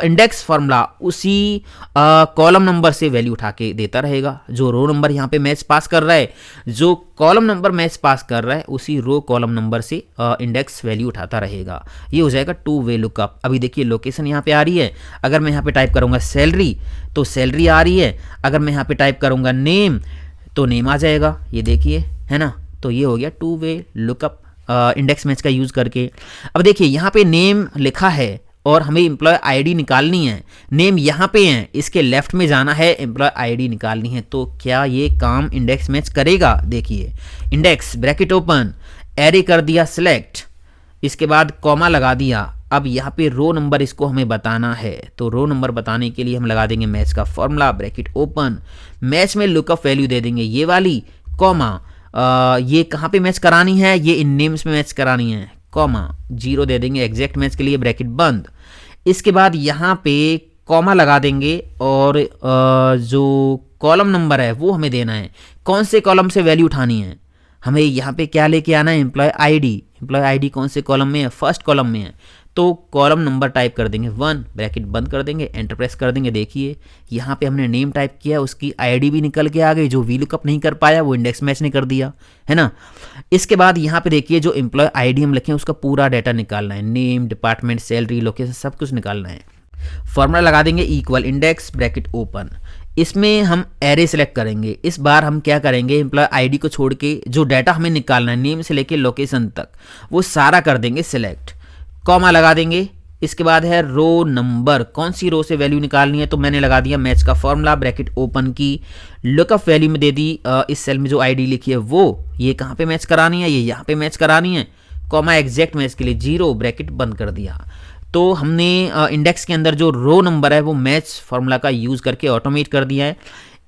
इंडेक्स फार्मूला उसी कॉलम नंबर से वैल्यू उठा के देता रहेगा। जो रो नंबर यहाँ पे मैच पास कर रहा है, जो कॉलम नंबर मैच पास कर रहा है, उसी रो कॉलम नंबर से इंडेक्स वैल्यू उठाता रहेगा। ये हो जाएगा 2 वे लुकअप। अभी देखिए लोकेशन यहाँ पे आ रही है, अगर मैं यहाँ पे टाइप करूँगा सैलरी तो सैलरी आ रही है, अगर मैं यहाँ पे टाइप करूँगा नेम तो नेम आ जाएगा, ये देखिए है ना। तो ये हो गया 2 वे लुकअप इंडेक्स मैच का यूज करके। अब देखिए यहाँ पे नेम लिखा है और हमें एम्प्लॉय आईडी निकालनी है। नेम यहाँ पे है, इसके लेफ्ट में जाना है, एम्प्लॉय आईडी निकालनी है। तो क्या ये काम इंडेक्स मैच करेगा? देखिए, इंडेक्स ब्रैकेट ओपन, एरे कर दिया सिलेक्ट, इसके बाद कॉमा लगा दिया। अब यहाँ पे रो नंबर इसको हमें बताना है, तो रो नंबर बताने के लिए हम लगा देंगे मैच का फॉर्मूला, ब्रैकेट ओपन, मैच में लुकअप वैल्यू दे देंगे ये वाली, कॉमा ये कहाँ पे मैच करानी है? ये इन नेम्स में मैच करानी है, कॉमा 0 दे देंगे एग्जैक्ट मैच के लिए, ब्रैकेट बंद। इसके बाद यहाँ पे कॉमा लगा देंगे और जो कॉलम नंबर है वो हमें देना है। कौन से कॉलम से वैल्यू उठानी है? हमें यहाँ पे क्या लेके आना है? Employ ID. एम्प्लॉय आईडी कौन से कॉलम में है? फर्स्ट कॉलम में है, तो कॉलम नंबर टाइप कर देंगे 1, ब्रैकेट बंद कर देंगे, एंटर प्रेस कर देंगे। देखिए यहाँ पे हमने नेम टाइप किया, उसकी आईडी भी निकल के आ गई। जो वीलुकअप नहीं कर पाया वो इंडेक्स मैच ने कर दिया, है ना। इसके बाद यहाँ पे देखिए जो एम्प्लॉय आईडी हम लिखे उसका पूरा डाटा निकालना है, नेम, डिपार्टमेंट, सैलरी, लोकेशन, सब कुछ निकालना है। फॉर्मूला लगा देंगे इक्वल इंडेक्स ब्रैकेट ओपन, इसमें हम एरे सेलेक्ट करेंगे। इस बार हम क्या करेंगे? एम्प्लॉय आईडी को छोड़ के जो डाटा हमें निकालना है नेम से लेके लोकेशन तक वो सारा कर देंगे सिलेक्ट, कॉमा लगा देंगे। इसके बाद है रो नंबर, कौन सी रो से वैल्यू निकालनी है? तो मैंने लगा दिया मैच का फॉर्मूला, ब्रैकेट ओपन की, लुकअप वैल्यू में दे दी इस सेल में जो आईडी लिखी है वो, ये कहाँ पे मैच करानी है? ये यहाँ पे मैच करानी है, कॉमा एग्जैक्ट मैच के लिए 0, ब्रैकेट बंद कर दिया। तो हमने इंडेक्स के अंदर जो रो नंबर है वो मैच फॉर्मूला का यूज़ करके ऑटोमेट कर दिया है।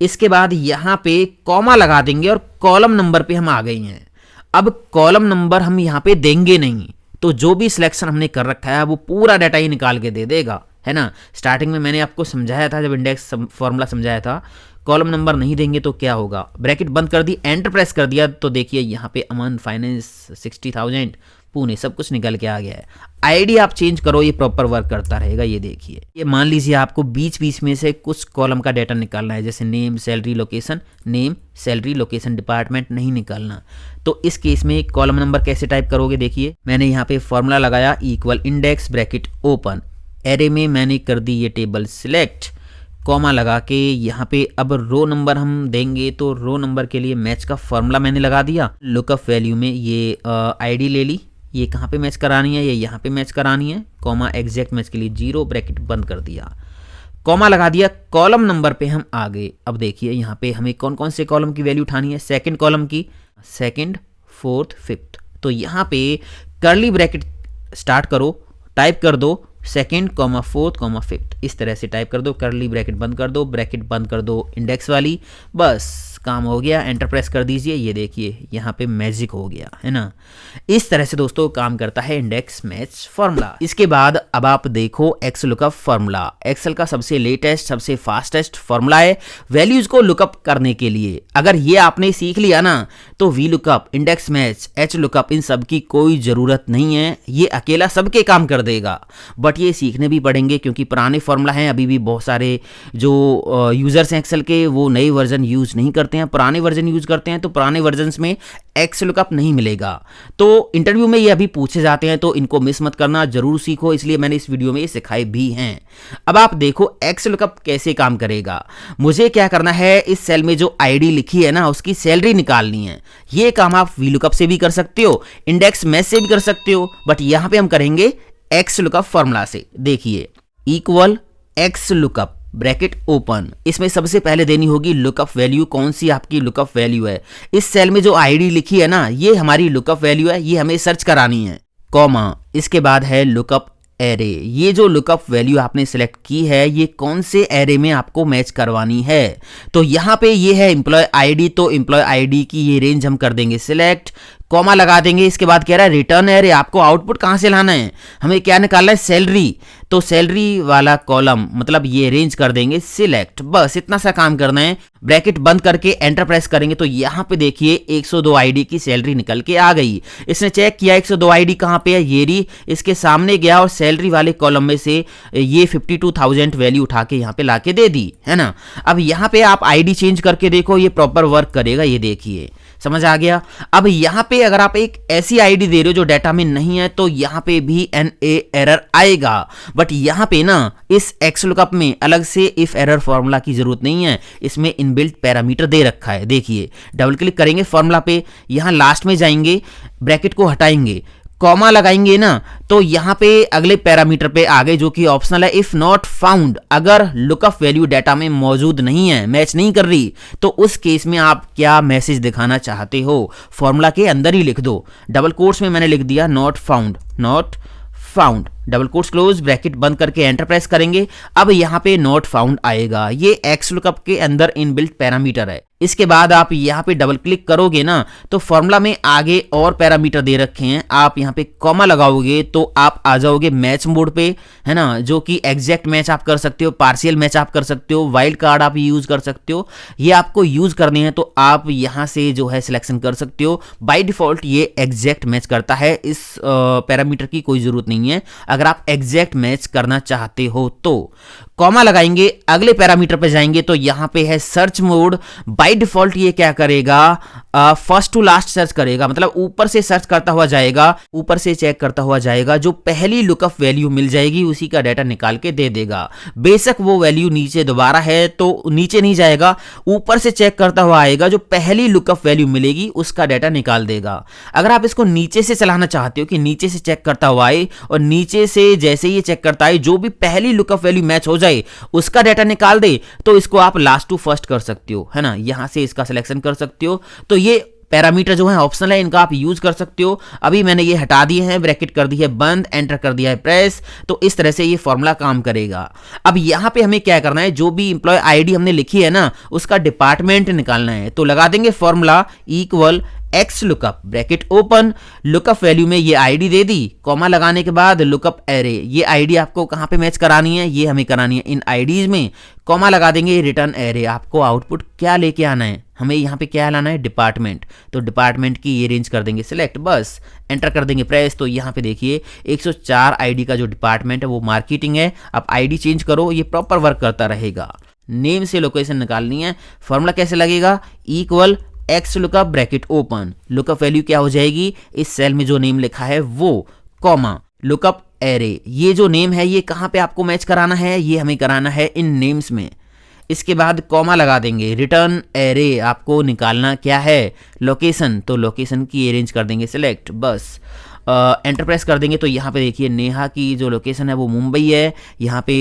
इसके बाद यहाँ पे कॉमा लगा देंगे और कॉलम नंबर पे हम आ गए हैं। अब कॉलम नंबर हम यहाँ पे देंगे नहीं, तो जो भी सिलेक्शन हमने कर रखा है वो पूरा डाटा ही निकाल के दे देगा, है ना। स्टार्टिंग में मैंने आपको समझाया था, जब इंडेक्स फॉर्मूला समझाया था, कॉलम नंबर नहीं देंगे तो क्या होगा? ब्रैकेट बंद कर दी, एंटर प्रेस कर दिया, तो देखिए यहाँ पे अमन फाइनेंस 60,000 पुणे सब कुछ निकल के आ गया है। आईडी आप चेंज करो, ये प्रॉपर वर्क करता रहेगा। ये देखिए, ये मान लीजिए आपको बीच बीच में से कुछ कॉलम का डाटा निकालना है, जैसे name, salary, location, name, salary, location, department नहीं निकालना। तो इस केस में कॉलम नंबर कैसे टाइप करोगे? देखिए मैंने यहाँ पे फॉर्मूला लगाया equal index bracket open, array में मैंने कर दी ये टेबल सिलेक्ट, कॉमा लगा के यहाँ पे अब रो नंबर हम देंगे, तो रो नंबर के लिए मैच का फॉर्मूला मैंने लगा दिया, लुकअप वैल्यू में ये आईडी ले ली, ये कहाँ पे मैच करानी है? ये यहाँ पे मैच करानी है, कॉमा एग्जैक्ट मैच के लिए 0, ब्रैकेट बंद कर दिया, कॉमा लगा दिया। कॉलम नंबर पे हम आ गए। अब देखिए यहाँ पे हमें कौन कौन से कॉलम की वैल्यू उठानी है? सेकंड कॉलम की, सेकंड, फोर्थ, फिफ्थ। तो यहाँ पे कर्ली ब्रैकेट स्टार्ट करो, टाइप कर दो second, comma fourth, comma fifth, इस तरह से टाइप कर दो, कर्ली ब्रैकेट बंद कर दो, ब्रैकेट बंद कर दो इंडेक्स वाली, बस काम हो गया। एंटर प्रेस कर दीजिए, ये देखिए यहाँ पे मैजिक हो गया, है ना। इस तरह से दोस्तों काम करता है इंडेक्स मैच फॉर्मूला। इसके बाद अब आप देखो एक्स लुकअप फॉर्मूला। एक्सेल का सबसे लेटेस्ट, सबसे फास्टेस्ट फॉर्मूला है वैल्यूज को लुकअप करने के लिए। अगर ये आपने सीख लिया ना तो V lookup, index match, H lookup, इन सब की कोई ज़रूरत नहीं है, ये अकेला सबके काम कर देगा। बट ये सीखने भी पड़ेंगे क्योंकि पुराने फॉर्मूला हैं, अभी भी बहुत सारे जो यूज़र्स हैं एक्सेल के वो नए वर्जन यूज़ नहीं करते हैं, पुराने वर्जन यूज़ करते हैं, तो पुराने वर्जन्स में एक्स लुकअप नहीं मिलेगा। तो इंटरव्यू में ये अभी पूछे जाते हैं, तो इनको मिस मत करना, जरूर सीखो, इसलिए मैंने इस वीडियो में ये सिखाए भी हैं। अब आप देखो एक्स लुकअप कैसे काम करेगा। मुझे क्या करना है, इस सेल में जो आईडी लिखी है ना उसकी सैलरी निकालनी है। ये काम आप वी लुकअप से भी कर सकते हो, इंडेक्स मैच से भी कर सकते हो, बट यहां पे हम करेंगे एक्स लुकअप फॉर्मूला से। देखिए equal x lookup bracket open, इसमें सबसे पहले देनी होगी लुकअप वैल्यू। कौन सी आपकी लुकअप वैल्यू है? इस सेल में जो आईडी लिखी है ना ये हमारी लुकअप वैल्यू है, ये हमें सर्च करानी है, कॉमा, इसके बाद है लुकअप एरे। ये जो लुकअप वैल्यू आपने सिलेक्ट की है ये कौन से एरे में आपको मैच करवानी है? तो यहाँ पे ये है एम्प्लॉय आईडी, तो एम्प्लॉय आईडी की ये रेंज हम कर देंगे सिलेक्ट, कॉमा लगा देंगे। इसके बाद कह रहा है रिटर्न एरे, आपको आउटपुट कहाँ से लाना है? हमें क्या निकालना है? सैलरी, तो सैलरी वाला कॉलम मतलब ये रेंज कर देंगे सिलेक्ट, बस इतना सा काम करना है। ब्रैकेट बंद करके एंटर प्रेस करेंगे तो यहाँ पे देखिए 102 आईडी की सैलरी निकल के आ गई। इसने चेक किया 102 आईडी कहाँ पे है, ये रही, इसके सामने गया और सैलरी वाले कॉलम में से ये 52,000 वैल्यू उठा के यहाँ पे ला के दे दी, है ना। अब यहाँ पे आप आईडी चेंज करके देखो, ये प्रॉपर वर्क करेगा, ये देखिए, समझ आ गया। अब यहाँ पे अगर आप एक ऐसी आईडी दे रहे हो जो डाटा में नहीं है तो यहाँ पे भी NA एरर आएगा, बट यहाँ पे ना इस एक्स लुकअप में अलग से इफ एरर फॉर्मूला की जरूरत नहीं है, इसमें इनबिल्ट पैरामीटर दे रखा है। देखिए डबल क्लिक करेंगे फॉर्मूला पे, यहाँ लास्ट में जाएंगे, ब्रैकेट को हटाएंगे, कॉमा लगाएंगे ना तो यहाँ पे अगले पैरामीटर पे आ गए जो कि ऑप्शनल है। इफ नॉट फाउंड, अगर लुकअप वैल्यू डाटा में मौजूद नहीं है, मैच नहीं कर रही, तो उस केस में आप क्या मैसेज दिखाना चाहते हो फॉर्मूला के अंदर ही लिख दो। डबल कोट्स में मैंने लिख दिया not found, not found, double quotes close, bracket बंद करके एंटर प्रेस करेंगे। अब यहाँ पे नॉट फाउंड आएगा, ये एक्स लुकअप के अंदर इनबिल्ट पैरामीटर है। इसके बाद आप यहाँ पे डबल क्लिक करोगे ना तो फॉर्मूला में आगे और पैरामीटर दे रखे हैं, आप यहाँ पे कॉमा लगाओगे तो आप आ जाओगे मैच मोड पे, है ना, जो कि एग्जैक्ट मैच आप कर सकते हो, पार्शियल मैच आप कर सकते हो, वाइल्ड कार्ड आप यूज कर सकते हो। ये आपको यूज करने हैं तो आप यहाँ से जो है सिलेक्शन कर सकते हो। बाय डिफॉल्ट ये एग्जैक्ट मैच करता है, इस पैरामीटर की कोई जरूरत नहीं है अगर आप एग्जैक्ट मैच करना चाहते हो तो। कॉमा लगाएंगे, अगले पैरामीटर पे जाएंगे तो यहाँ पे है सर्च मोड। बाय डिफॉल्ट ये क्या करेगा, फर्स्ट टू लास्ट सर्च करेगा, मतलब ऊपर से सर्च करता हुआ जाएगा, ऊपर से चेक करता हुआ जाएगा, जो पहली लुकअप वैल्यू मिल जाएगी उसी का डाटा निकाल के दे देगा। बेशक वो वैल्यू नीचे दोबारा है तो नीचे नहीं जाएगा, ऊपर से चेक करता हुआ आएगा, जो पहली लुकअप वैल्यू मिलेगी उसका डाटा निकाल देगा। अगर आप इसको नीचे से चलाना चाहते हो कि नीचे से चेक करता हुआ आए और नीचे से जैसे ही चेक करता है जो भी पहली लुकअप वैल्यू मैच हो जाए उसका डाटा निकाल दे, तो इसको आप लास्ट टू फर्स्ट कर सकते हो, है ना, यहां से इसका सिलेक्शन कर सकते हो। तो ये पैरामीटर जो है ऑप्शनल है, इनका आप यूज कर सकते हो। अभी मैंने ये हटा दिए हैं, ब्रैकेट कर दी है बंद, एंटर कर दिया है प्रेस, तो इस तरह से ये फॉर्मूला काम करेगा। अब यहां पे हमें क्या करना है, जो भी इंप्लॉय आईडी हमने लिखी है ना उसका डिपार्टमेंट निकालना है, तो लगा देंगे formula equal x lookup, bracket open, lookup value में ये आईडी दे दी, कॉमा लगाने के बाद लुकअप एरे, ये आईडी आपको कहां पे मैच करानी है, ये हमें करानी है इन आईडीज में, कॉमा लगा देंगे, रिटर्न एरे। आपको आउटपुट क्या लेके आना है, हमें यहाँ पे क्या लाना है, डिपार्टमेंट, तो डिपार्टमेंट की ये रेंज कर देंगे सिलेक्ट, बस एंटर कर देंगे प्रेस। तो यहाँ पे देखिए 104 आईडी का जो डिपार्टमेंट है वो मार्केटिंग है। आप आईडी चेंज करो, ये प्रॉपर वर्क करता रहेगा। नेम से लोकेशन निकालनी है, फॉर्मूला कैसे लगेगा, equal x lookup, bracket open, lookup value क्या हो जाएगी, इस सेल में जो नेम लिखा है वो, कॉमा, लुकअप एरे, ये जो नेम है ये कहां पे आपको मैच कराना है, ये हमें कराना है इन नेम्स में। इसके बाद कॉमा लगा देंगे, रिटर्न एरे, आपको निकालना क्या है, लोकेशन, तो लोकेशन की अरेंज कर देंगे सिलेक्ट, बस एंटर प्रेस कर देंगे। तो यहाँ पे देखिए नेहा की जो लोकेशन है वो मुंबई है, यहाँ पे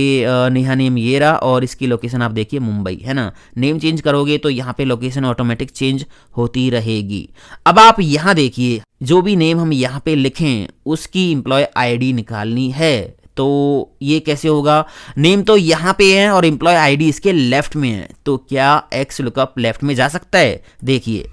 नेहा नेम ये रहा और इसकी लोकेशन आप देखिए मुंबई, है ना। नेम चेंज करोगे तो यहाँ पे लोकेशन ऑटोमेटिक चेंज होती रहेगी। अब आप यहाँ देखिए जो भी नेम हम यहाँ पे लिखें उसकी एम्प्लॉय आईडी निकालनी है, तो ये कैसे होगा, नेम तो यहाँ पे है और एम्प्लॉय आईडी इसके लेफ्ट में है, तो क्या एक्स लुकअप लेफ्ट में जा सकता है, देखिए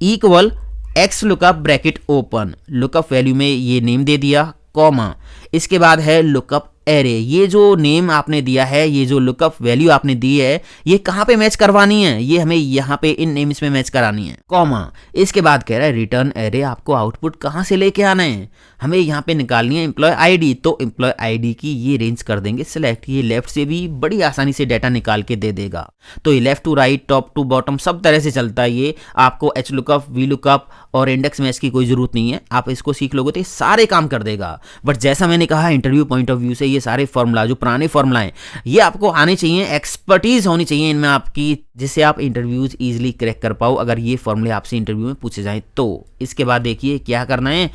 equal x lookup, bracket open, lookup value में ये नेम दे दिया, कॉमा, इसके बाद है लुकअप एरे, ये जो नेम आपने दिया है, ये जो लुकअप वैल्यू आपने दी है, ये कहां पे मैच करवानी है, ये हमें यहां पे इन नेम्स में मैच करानी है, कॉमा, इसके बाद कह रहा है रिटर्न एरे, आपको आउटपुट कहां से लेके आना है, हमें यहां पे निकालनी है एम्प्लॉय आईडी, तो एम्प्लॉय आईडी की ये रेंज कर देंगे सिलेक्ट, ये लेफ्ट से भी बड़ी आसानी से डाटा निकाल के दे देगा। तो ये left to right, top to bottom सब तरह से चलता है ये, आपको एच लुकअप, वी लुकअप और इंडेक्स मैच की कोई जरूरत नहीं है, आप इसको सीख लोगे तो ये सारे काम कर देगा। बट जैसा मैंने कहा इंटरव्यू पॉइंट ऑफ व्यू से ये सारे फॉर्मूला जो पुराने फॉर्मूला हैं ये आपको आने चाहिए, एक्सपर्टीज होनी चाहिए इनमें आपकी, जिससे आप इंटरव्यूज इजीली क्रैक कर पाओ अगर ये फॉर्मूले आपसे इंटरव्यू में पूछे जाएं तो। इसके बाद देखिए क्या करना है,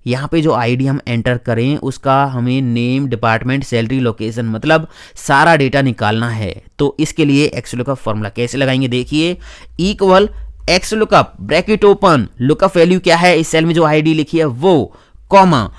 यहाँ पे जो आईडी हम एंटर करें उसका हमें नेम, डिपार्टमेंट, सैलरी, लोकेशन, मतलब सारा डेटा निकालना है। तो इसके लिए एक्स लुकअप फॉर्मूला कैसे लगाएंगे, देखिए equal x lookup, bracket open, lookup value क्या है इस सेल में जो आईडी लिखी है वो, कॉमा,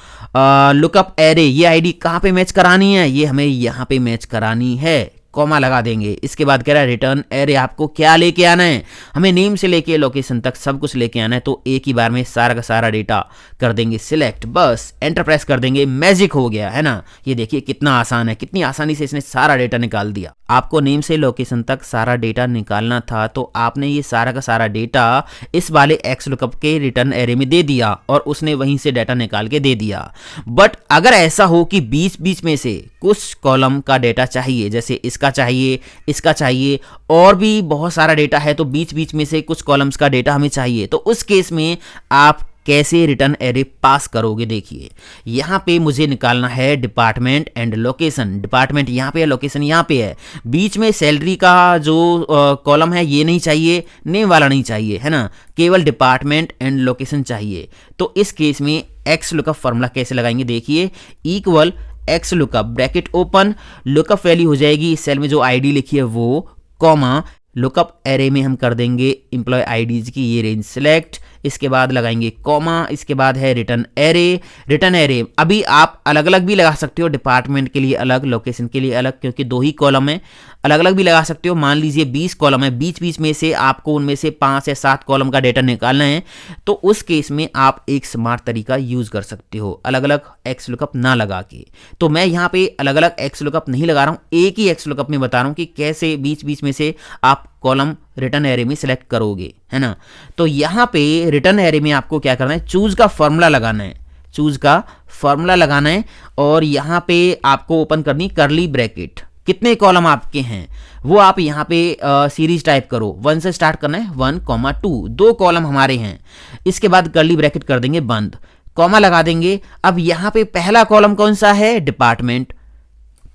लुकअप एरे, ये आईडी कहाँ पे मैच करानी है, ये हमें यहाँ पे मैच करानी है, कॉमा लगा देंगे। इसके बाद कह रहा है रिटर्न एरे, आपको क्या लेके आना है, हमें नेम से लेके लोकेशन तक सब कुछ लेके आना है, तो एक ही बार में सारा का सारा डेटा कर देंगे सिलेक्ट, बस एंटर प्रेस कर देंगे, मैजिक हो गया, है ना। ये देखिए कितना आसान है, कितनी आसानी से इसने सारा डेटा निकाल दिया। आपको नेम से लोकेशन तक सारा डेटा निकालना था तो आपने ये सारा का सारा डेटा इस वाले एक्स लुकअप के रिटर्न एरे में दे दिया और उसने वहीं से डाटा निकाल के दे दिया। बट अगर ऐसा हो कि बीच बीच में से कुछ कॉलम का डेटा चाहिए, जैसे इसका चाहिए, इसका चाहिए, और भी बहुत सारा डेटा है, तो बीच बीच में से कुछ कॉलम्स का डेटा हमें चाहिए, तो उस केस में आप कैसे रिटर्न एरे पास करोगे। देखिए यहाँ पे मुझे निकालना है डिपार्टमेंट एंड लोकेशन। डिपार्टमेंट यहाँ पे है, लोकेशन यहाँ पे है। बीच में सैलरी का जो कॉलम है ये नहीं चाहिए, नेम वाला नहीं चाहिए, है ना, केवल डिपार्टमेंट एंड लोकेशन चाहिए। तो इस केस में एक्स लुकअप फॉर्मूला कैसे लगाएंगे, देखिए equal x lookup bracket open, lookup value हो जाएगी इस सेल में जो आईडी लिखी है वो, कॉमा लुकअप एरे में हम कर देंगे एम्प्लॉय आईडीज की ये रेंज सिलेक्ट, इसके बाद लगाएंगे कॉमा, इसके बाद है रिटर्न एरे। रिटर्न एरे अभी आप अलग अलग भी लगा सकते हो, डिपार्टमेंट के लिए अलग, लोकेशन के लिए अलग, क्योंकि 2 ही कॉलम है, अलग अलग भी लगा सकते हो। मान लीजिए 20 कॉलम है, बीच बीच में से आपको उनमें से 5 या 7 कॉलम का डेटा निकालना है, तो उस केस में आप एक स्मार्ट तरीका यूज कर सकते हो, अलग अलग एक्स लुकअप ना लगा के। तो मैं यहाँ पे अलग अलग एक्स लुकअप नहीं लगा रहा हूँ, एक ही एक्स लुकअप में बता रहा हूँ कि कैसे बीच बीच में से आप कॉलम रिटर्न एरे में सिलेक्ट करोगे, है ना। तो यहाँ पे रिटर्न एरे में आपको क्या करना है, चूज का फॉर्मूला लगाना है, चूज का फॉर्मूला लगाना है, और यहाँ पे आपको ओपन करनी करली ब्रैकेट। कितने कॉलम आपके हैं वो आप यहाँ पे सीरीज टाइप करो, 1 से स्टार्ट करना है, 1, 2 कॉलम हमारे हैं। इसके बाद करली ब्रैकेट कर देंगे बंद, कॉमा लगा देंगे। अब यहाँ पे पहला कॉलम कौन सा है, डिपार्टमेंट,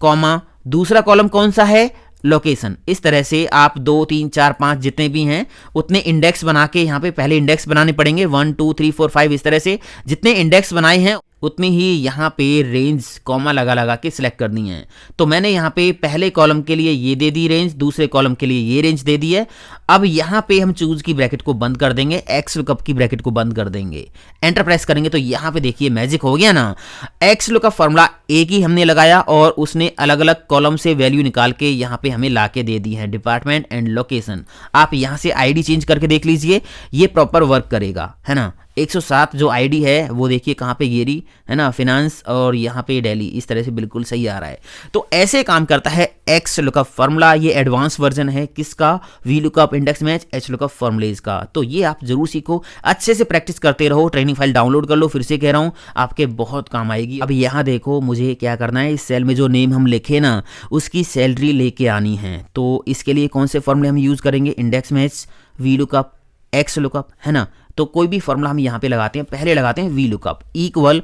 कॉमा, दूसरा कॉलम कौन सा है, लोकेशन। इस तरह से आप 2, 3, 4, 5 जितने भी हैं उतने इंडेक्स बना के यहाँ पे पहले इंडेक्स बनाने पड़ेंगे, 1, 2, 3, 4, 5 इस तरह से जितने इंडेक्स बनाए हैं उतनी ही यहाँ पे रेंज कॉमा लगा लगा के सिलेक्ट करनी है। तो मैंने यहाँ पे पहले कॉलम के लिए ये दे दी रेंज, दूसरे कॉलम के लिए ये रेंज दे दी है। अब यहाँ पे हम चूज की ब्रैकेट को बंद कर देंगे, एक्स लुकअप की ब्रैकेट को बंद कर देंगे, एंटर प्रेस करेंगे तो यहाँ पे देखिए मैजिक हो गया ना। एक्स लुकअप फॉर्मूला एक ही हमने लगाया और उसने अलग अलग कॉलम से वैल्यू निकाल के यहाँ पे हमें ला के दे दी है, डिपार्टमेंट एंड लोकेशन। आप यहाँ से आईडी चेंज करके देख लीजिए, ये प्रॉपर वर्क करेगा, है ना। 107 जो आईडी है वो देखिए कहाँ पे गिरी, है ना, फिनांस, और यहाँ पे दिल्ली, इस तरह से बिल्कुल सही आ रहा है। तो ऐसे काम करता है एक्स लुकअप फॉर्मूला। ये एडवांस वर्जन है किसका, we lookup, index match, H lookup formulas का। तो ये आप जरूर सीखो, अच्छे से प्रैक्टिस करते रहो, ट्रेनिंग फाइल डाउनलोड कर लो, फिर से कह रहा हूँ आपके बहुत काम आएगी। अब यहाँ देखो मुझे क्या करना है, इस सेल में जो नेम हम लिखे ना उसकी सैलरी लेके आनी है। तो इसके लिए कौन से फॉर्मूले हम यूज करेंगे, index match, V lookup, x lookup, है ना। तो कोई भी फॉर्मूला हम यहाँ पे लगाते हैं, पहले लगाते हैं V lookup equal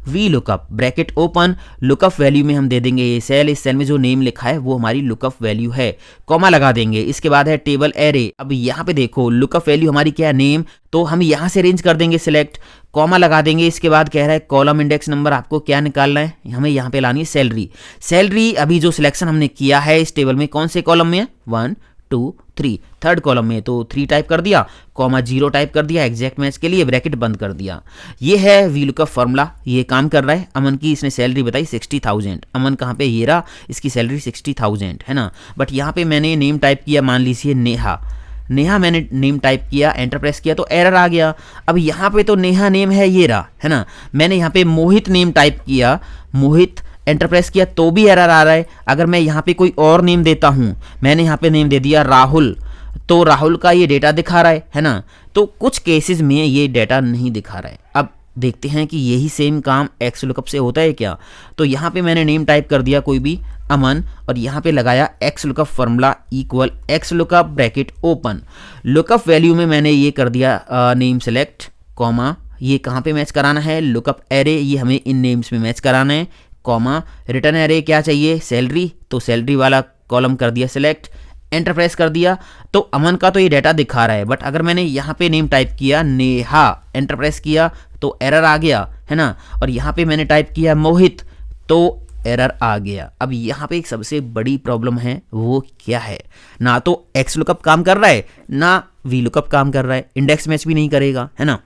V lookup bracket open, lookup value में हम दे देंगे ये सेल, इस सेल में जो नेम लिखा है वो हमारी लुकअप वैल्यू है, कॉमा लगा देंगे। इसके बाद है टेबल एरे। अब यहाँ पे देखो लुकअप वैल्यू हमारी क्या है, नेम, तो हम यहाँ से रेंज कर देंगे सिलेक्ट, कॉमा लगा देंगे। इसके बाद कह रहा है कॉलम इंडेक्स नंबर, आपको क्या निकालना है, हमें यहाँ पे लानी है सैलरी। सैलरी अभी जो सिलेक्शन हमने किया है इस टेबल में कौन से कॉलम में है, 1, 2, 3, थर्ड कॉलम में, तो 3 टाइप कर दिया, कॉमा 0 टाइप कर दिया, एग्जैक्ट मैच के लिए ब्रैकेट बंद कर दिया। ये है वी लुकअप फॉर्मूला, ये काम कर रहा है। अमन की इसने सैलरी बताई 60,000, अमन कहाँ पे, ये रहा, इसकी सैलरी 60,000, है ना। बट यहाँ पे मैंने नेम टाइप किया, मान लीजिए नेहा, नेहा मैंने नेम टाइप किया, एंटर प्रेस किया तो एरर आ गया। अब यहाँ पे तो नेहा नेम है, ये रहा, है ना। मैंने यहाँ पे मोहित नेम टाइप किया, मोहित, एंटर प्रेस किया तो भी एरर आ रहा है। अगर मैं यहाँ पे कोई और नेम देता हूँ, मैंने यहाँ पे नेम दे दिया राहुल, तो राहुल का ये डेटा दिखा रहा है ना। तो कुछ केसेस में ये डेटा नहीं दिखा रहा है। अब देखते हैं कि यही सेम काम एक्स लुकअप से होता है क्या। तो यहाँ पे मैंने नेम टाइप कर दिया कोई भी, अमन, और यहाँ पे लगाया x lookup formula equal x lookup bracket open, lookup value में मैंने ये कर दिया नेम सेलेक्ट, कॉमा, ये कहाँ पे मैच कराना है, लुकअप एरे, ये हमें इन नेम्स में मैच कराना है, कॉमा, रिटर्न एरे क्या चाहिए, सैलरी, तो सैलरी वाला कॉलम कर दिया सिलेक्ट, एंटर प्रेस कर दिया तो अमन का तो ये डेटा दिखा रहा है। बट अगर मैंने यहाँ पे नेम टाइप किया नेहा, एंटर प्रेस किया तो एरर आ गया, है ना। और यहाँ पे मैंने टाइप किया मोहित तो एरर आ गया। अब यहाँ पे एक सबसे बड़ी प्रॉब्लम है, वो क्या है, ना तो एक्स लुकअप काम कर रहा है ना वी लुकअप काम कर रहा है, इंडेक्स मैच भी नहीं करेगा, है ना।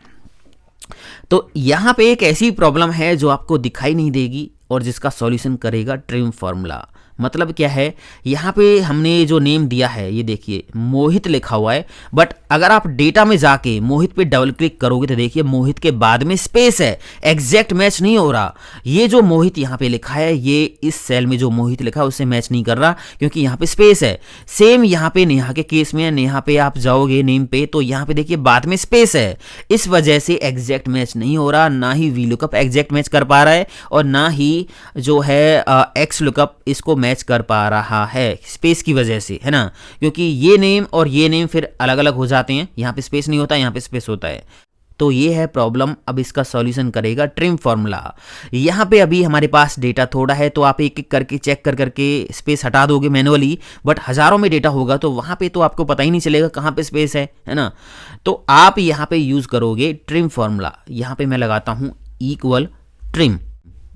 तो यहाँ पे एक ऐसी प्रॉब्लम है जो आपको दिखाई नहीं देगी और जिसका सॉल्यूशन करेगा ट्रिम फॉर्मूला। मतलब क्या है, यहाँ पे हमने जो नेम दिया है ये देखिए मोहित लिखा हुआ है, बट अगर आप डेटा में जाके मोहित पे डबल क्लिक करोगे तो देखिए मोहित के बाद में स्पेस है, एग्जैक्ट मैच नहीं हो रहा। ये जो मोहित यहाँ पे लिखा है ये इस सेल में जो मोहित लिखा है उससे मैच नहीं कर रहा क्योंकि यहाँ पे स्पेस है। सेम यहाँ पे नेहा के केस में है, नेहा पे आप जाओगे नेम पे तो यहाँ पे देखिए बाद में स्पेस है, इस वजह से एग्जैक्ट मैच नहीं हो रहा। ना ही वी लुकअप एग्जैक्ट मैच कर पा रहा है और ना ही जो है एक्स लुकअप इसको मैच कर पा रहा है स्पेस की वजह से, है ना। क्योंकि ये नेम और ये नेम फिर अलग अलग हो जाते हैं, यहाँ पे स्पेस नहीं होता, यहाँ पे स्पेस होता है। तो ये है प्रॉब्लम। अब इसका सॉल्यूशन करेगा ट्रिम फार्मूला। यहाँ पे अभी हमारे पास डेटा थोड़ा है, तो आप एक एक करके चेक कर करके स्पेस हटा दोगे मैनुअली, बट हज़ारों में डेटा होगा तो वहाँ पे तो आपको पता ही नहीं चलेगा कहाँ पे स्पेस है ना। तो आप यहाँ पे यूज़ करोगे ट्रिम फार्मूला। यहाँ पे मैं लगाता हूँ इक्वल ट्रिम,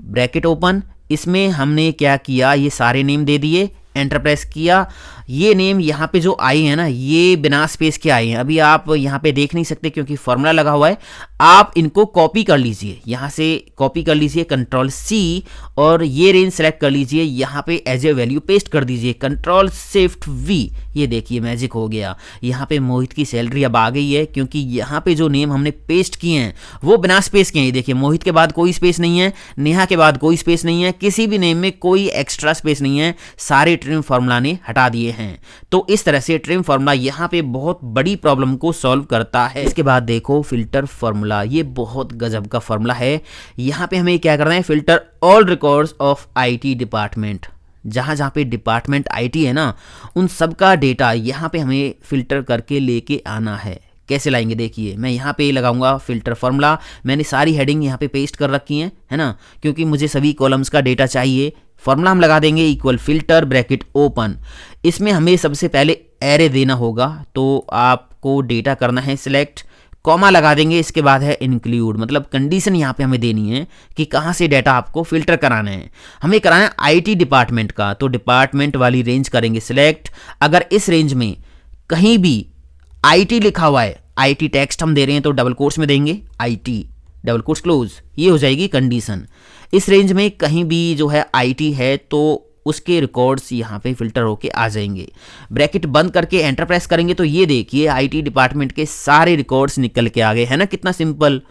ब्रैकेट ओपन। इसमें हमने क्या किया, ये सारे नेम दे दिए, एंटर प्रेस किया। ये नेम यहाँ पे जो आई है ना, ये बिना स्पेस के आए हैं। अभी आप यहाँ पे देख नहीं सकते क्योंकि फॉर्मूला लगा हुआ है। आप इनको कॉपी कर लीजिए, यहाँ से कॉपी कर लीजिए, कंट्रोल सी, और ये रेंज सेलेक्ट कर लीजिए, यहाँ पे एज ए वैल्यू पेस्ट कर दीजिए, कंट्रोल शिफ्ट वी। ये देखिए मैजिक हो गया। यहाँ पे मोहित की सैलरी अब आ गई है क्योंकि यहाँ पे जो नेम हमने पेस्ट किए हैं वो बिना स्पेस के हैं। देखिए मोहित के बाद कोई स्पेस नहीं है, नेहा के बाद कोई स्पेस नहीं है, किसी भी नेम में कोई एक्स्ट्रा स्पेस नहीं है, सारे ट्रिम फार्मूला ने हटा दिए हैं। तो इस तरह से ट्रिम फार्मूला यहाँ पे बहुत बड़ी प्रॉब्लम को सॉल्व करता है। इसके बाद देखो फिल्टर फार्मूला, ये बहुत गजब का फार्मूला है। यहाँ पे हमें क्या करना है, filter all records of IT department. जहाँ जहाँ पे डिपार्टमेंट आईटी है ना, उन सब का डेटा यहाँ पे हमें फिल्टर करके लेके आना है। कैसे लाएंगे देखिए, मैं यहाँ पे लगाऊंगा फिल्टर फार्मूला। मैंने सारी हेडिंग यहाँ पे पेस्ट कर रखी हैं, है ना, क्योंकि मुझे सभी कॉलम्स का डेटा चाहिए। फॉर्मूला हम लगा देंगे इक्वल फिल्टर ब्रैकेट ओपन। इसमें हमें सबसे पहले एरे देना होगा, तो आपको डेटा करना है सिलेक्ट, कॉमा लगा देंगे, इसके बाद है इंक्लूड, मतलब कंडीशन यहाँ पे हमें देनी है कि कहाँ से डेटा आपको फिल्टर कराना है। हमें कराना है आईटी डिपार्टमेंट का, तो डिपार्टमेंट वाली रेंज करेंगे सिलेक्ट। अगर इस रेंज में कहीं भी आईटी लिखा हुआ है, आईटी टेक्स्ट हम दे रहे हैं तो डबल कोट्स में देंगे आईटी, डबल कोट्स क्लोज, ये हो जाएगी कंडीशन। इस रेंज में कहीं भी जो है आईटी है तो उसके रिकॉर्ड्स यहाँ पे फिल्टर होके आ जाएंगे। ब्रैकेट बंद करके एंटर प्रेस करेंगे तो ये देखिए आईटी डिपार्टमेंट के सारे रिकॉर्ड्स निकल के आ गए, है ना, कितना सिंपल।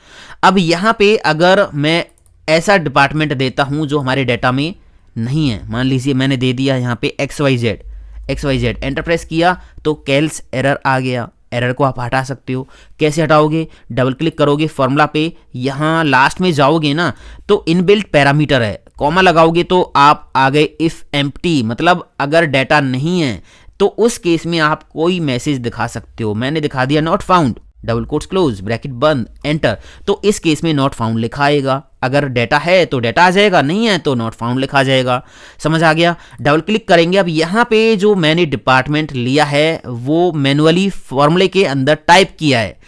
अब यहाँ पे अगर मैं ऐसा डिपार्टमेंट देता हूँ जो हमारे डाटा में नहीं है, मान लीजिए मैंने दे दिया यहाँ पे XYZ, एंटर प्रेस किया तो कैल्स एरर आ गया। एरर को आप हटा सकते हो। कैसे हटाओगे, डबल क्लिक करोगे फॉर्मूला पे, यहाँ लास्ट में जाओगे ना तो इनबिल्ट पैरामीटर है, कॉमा लगाओगे तो आप आ गए इफ एम्प्टी, मतलब अगर डाटा नहीं है तो उस केस में आप कोई मैसेज दिखा सकते हो। मैंने दिखा दिया not found, double quotes close, bracket बंद, एंटर, तो इस केस में नॉट फाउंड लिखा आएगा। अगर डाटा है तो डाटा आ जाएगा, नहीं है तो नॉट फाउंड लिखा जाएगा। समझ आ गया। डबल क्लिक करेंगे। अब यहाँ पे जो मैंने डिपार्टमेंट लिया है वो मैनुअली फॉर्मूले के अंदर टाइप किया है।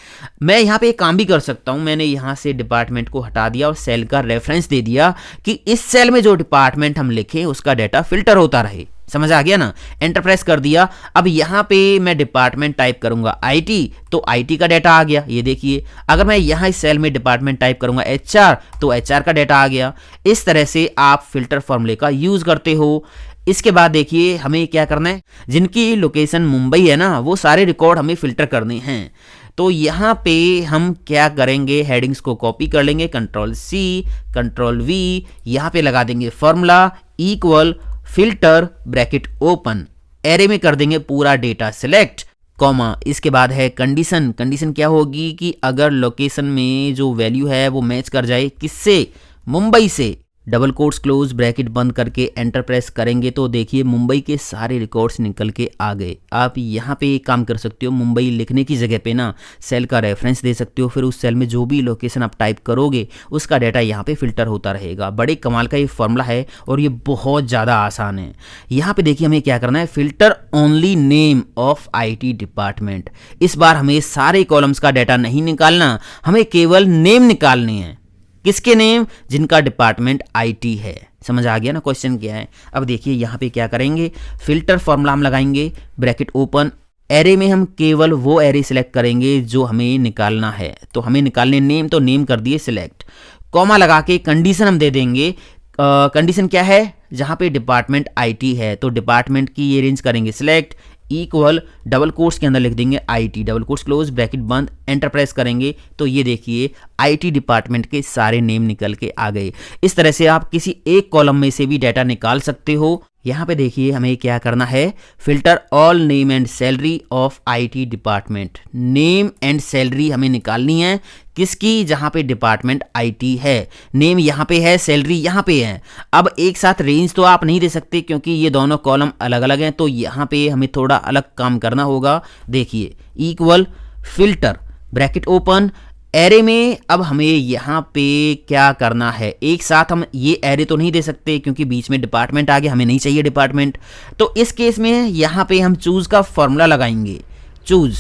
मैं यहाँ पे एक काम भी कर सकता हूँ, मैंने यहाँ से डिपार्टमेंट को हटा दिया और सेल का रेफरेंस दे दिया कि इस सेल में जो डिपार्टमेंट हम लिखें उसका डाटा फिल्टर होता रहे। समझ आ गया ना, एंटर प्रेस कर दिया। अब यहाँ पे मैं डिपार्टमेंट टाइप करूंगा आईटी, तो आईटी का डाटा आ गया, ये देखिए। अगर मैं यहाँ इस सेल में डिपार्टमेंट टाइप करूंगा एचआर, तो एचआर का डाटा आ गया। इस तरह से आप फिल्टर फॉर्मूले का यूज करते हो। इसके बाद देखिए हमें क्या करना है, जिनकी लोकेशन मुंबई है ना वो सारे रिकॉर्ड हमें फिल्टर करने हैं। तो यहाँ पे हम क्या करेंगे, हेडिंग्स को कॉपी कर लेंगे, कंट्रोल सी, कंट्रोल वी, यहाँ पे लगा देंगे formula equal filter bracket open, array में कर देंगे पूरा डेटा सिलेक्ट, कॉमा, इसके बाद है कंडीशन। कंडीशन क्या होगी कि अगर लोकेशन में जो वैल्यू है वो मैच कर जाए किससे, मुंबई से, डबल कोट्स क्लोज, ब्रैकेट बंद करके एंटर प्रेस करेंगे तो देखिए मुंबई के सारे रिकॉर्ड्स निकल के आ गए। आप यहाँ पे एक काम कर सकते हो, मुंबई लिखने की जगह पे ना सेल का रेफरेंस दे सकते हो, फिर उस सेल में जो भी लोकेशन आप टाइप करोगे उसका डाटा यहाँ पे फिल्टर होता रहेगा। बड़े कमाल का ये फॉर्मूला है और ये बहुत ज़्यादा आसान है। यहाँ पे देखिए हमें क्या करना है, filter only name of IT department. इस बार हमें सारे कॉलम्स का डाटा नहीं निकालना, हमें केवल नेम निकालने हैं। किसके नेम, जिनका डिपार्टमेंट आईटी है। समझ आ गया ना क्वेश्चन क्या है। अब देखिए यहाँ पे क्या करेंगे, फिल्टर फॉर्मूला हम लगाएंगे, ब्रैकेट ओपन, एरे में हम केवल वो एरे सिलेक्ट करेंगे जो हमें निकालना है। तो हमें निकालने नेम, तो नेम कर दिए सिलेक्ट, कॉमा लगा के कंडीशन हम दे देंगे। कंडीशन क्या है, जहाँ पे डिपार्टमेंट आईटी है तो डिपार्टमेंट की ये रेंज करेंगे सिलेक्ट इक्वल, डबल कोट्स के अंदर लिख देंगे IT, double quotes close, bracket बंद, एंटर प्रेस करेंगे तो ये देखिए आईटी डिपार्टमेंट के सारे नेम निकल के आ गए। इस तरह से आप किसी एक कॉलम में से भी डाटा निकाल सकते हो। यहाँ पे देखिए हमें क्या करना है, filter all name and salary of IT department. Name and salary हमें निकालनी है, किसकी, जहाँ पे डिपार्टमेंट आईटी है। नेम यहाँ पे है, सैलरी यहाँ पे है। अब एक साथ रेंज तो आप नहीं दे सकते क्योंकि ये दोनों कॉलम अलग अलग हैं, तो यहाँ पे हमें थोड़ा अलग काम करना होगा। देखिए equal filter bracket open, array में अब हमें यहाँ पे क्या करना है, एक साथ हम ये एरे तो नहीं दे सकते क्योंकि बीच में डिपार्टमेंट आ गया, हमें नहीं चाहिए डिपार्टमेंट। तो इस केस में यहाँ पे हम चूज का फॉर्मूला लगाएंगे, चूज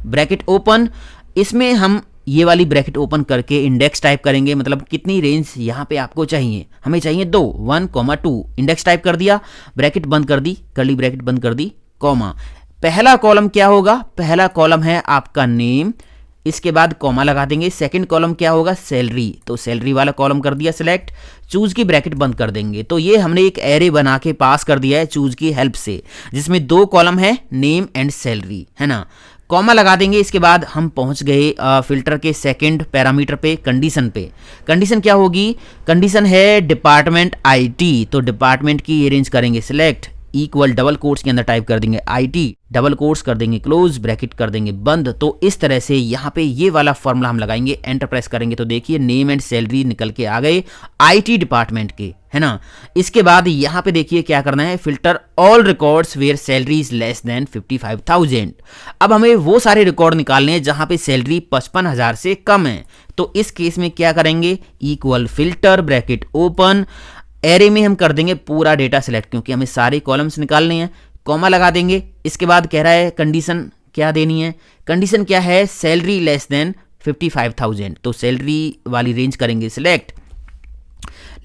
ब्रैकेट ओपन, इसमें हम ये वाली ब्रैकेट ओपन करके इंडेक्स टाइप करेंगे, मतलब कितनी रेंज यहाँ पे आपको चाहिए, हमें चाहिए 2, 1,2, इंडेक्स टाइप कर दिया, ब्रैकेट बंद कर दी, कर्ली ब्रैकेट बंद कर दी, कॉमा। पहला कॉलम क्या होगा, पहला कॉलम है आपका नेम, इसके बाद कॉमा लगा देंगे। सेकंड कॉलम क्या होगा, सैलरी, तो सैलरी वाला कॉलम कर दिया सिलेक्ट, चूज की ब्रैकेट बंद कर देंगे। तो ये हमने एक एरे बना के पास कर दिया है चूज की हेल्प से, जिसमें 2 कॉलम है नेम एंड सैलरी, है ना। कॉमा लगा देंगे, इसके बाद हम पहुंच गए फिल्टर के सेकंड पैरामीटर पे, कंडीशन पे। कंडीशन क्या होगी, कंडीशन है डिपार्टमेंट आईटी, तो डिपार्टमेंट की ये रेंज करेंगे सिलेक्ट, इक्वल डबल कोट्स के अंदर टाइप कर देंगे आईटी, डबल कोट्स कर देंगे क्लोज, ब्रैकेट कर देंगे बंद। तो इस तरह से यहाँ पे ये वाला फॉर्मूला हम लगाएंगे, एंटर प्रेस करेंगे तो देखिए नेम एंड सैलरी निकल के आ गए आईटी डिपार्टमेंट के, है ना। इसके बाद यहाँ पे देखिए क्या करना है, filter all records where salary is less than 55,000। अब हमें वो सारे रिकॉर्ड निकालने हैं जहां पे सैलरी 55,000 से कम है। तो इस केस में क्या करेंगे, equal filter bracket open, array में हम कर देंगे पूरा डेटा सिलेक्ट क्योंकि हमें सारे कॉलम्स निकालने हैं, कॉमा लगा देंगे। इसके बाद कह रहा है कंडीशन क्या देनी है, कंडीशन क्या है, सैलरी लेस देन 55,000, तो सैलरी वाली रेंज करेंगे सिलेक्ट,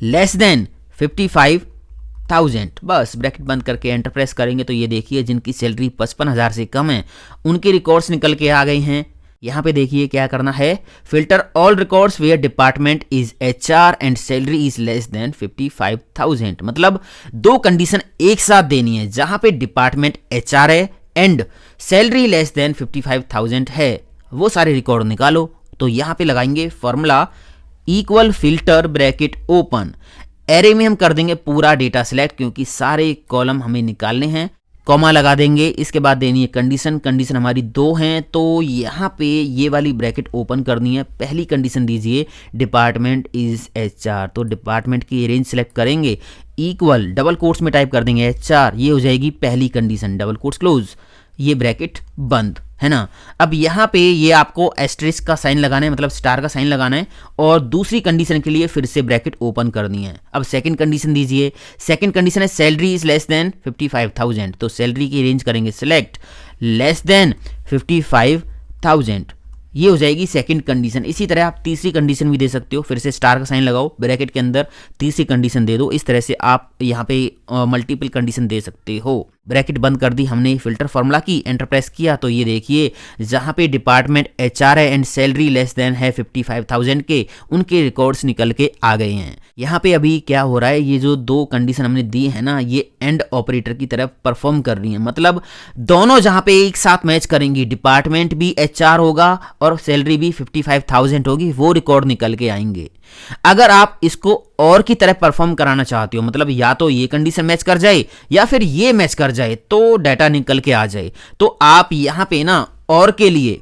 लेस देन 55,000, बस ब्रैकेट बंद करके एंटर प्रेस करेंगे तो ये देखिए जिनकी सैलरी 55,000 से कम है उनके रिकॉर्ड्स निकल के आ गए हैं। यहाँ पे देखिए क्या करना है, filter all records where department is HR and salary is less than 55,000, मतलब 2 कंडीशन एक साथ देनी है, जहां पे डिपार्टमेंट एचआर है एंड सैलरी लेस देन 55,000 है, वो सारे रिकॉर्ड निकालो। तो यहाँ पे लगाएंगे formula equal filter bracket open, array में हम कर देंगे पूरा डेटा सिलेक्ट क्योंकि सारे कॉलम हमें निकालने हैं, कॉमा लगा देंगे। इसके बाद देनी है कंडीशन, कंडीशन हमारी 2 हैं तो यहाँ पे ये वाली ब्रैकेट ओपन करनी है। पहली कंडीशन दीजिए डिपार्टमेंट इज एचआर, तो डिपार्टमेंट की रेंज सेलेक्ट करेंगे, इक्वल डबल कोट्स में टाइप कर देंगे एचआर, ये हो जाएगी पहली कंडीशन, डबल कोट्स क्लोज, ये ब्रैकेट बंद, है ना। अब यहाँ पे ये आपको एस्टेरिस्क का साइन लगाना है, मतलब स्टार का साइन लगाना है, और दूसरी कंडीशन के लिए फिर से ब्रैकेट ओपन करनी है। अब सेकंड कंडीशन दीजिए, सेकंड कंडीशन है सैलरी इज लेस देन 55,000, तो सैलरी की रेंज करेंगे सिलेक्ट, लेस देन 55,000, ये हो जाएगी सेकंड कंडीशन। इसी तरह आप तीसरी कंडीशन भी दे सकते हो, फिर से स्टार का साइन लगाओ, ब्रैकेट के अंदर तीसरी कंडीशन दे दो। इस तरह से आप यहाँ पे मल्टीपल कंडीशन दे सकते हो। ब्रैकेट बंद कर दी हमने, फिल्टर फॉर्मूला की एंटर प्रेस किया तो ये देखिए जहाँ पे डिपार्टमेंट एचआर है एंड सैलरी लेस देन है 55,000 के, उनके रिकॉर्ड्स निकल के आ गए हैं। यहाँ पे अभी क्या हो रहा है, ये जो 2 कंडीशन हमने दी है ना, ये एंड ऑपरेटर की तरफ परफॉर्म कर रही है, मतलब दोनों जहाँ पे एक साथ मैच करेंगी, डिपार्टमेंट भी एचआर होगा और सैलरी भी 55,000 होगी, वो रिकॉर्ड निकल के आएंगे। अगर आप इसको और की तरह परफॉर्म कराना चाहते हो, मतलब या तो ये कंडीशन मैच कर जाए या फिर ये मैच कर जाए तो डाटा निकल के आ जाए, तो आप यहाँ पे ना और के लिए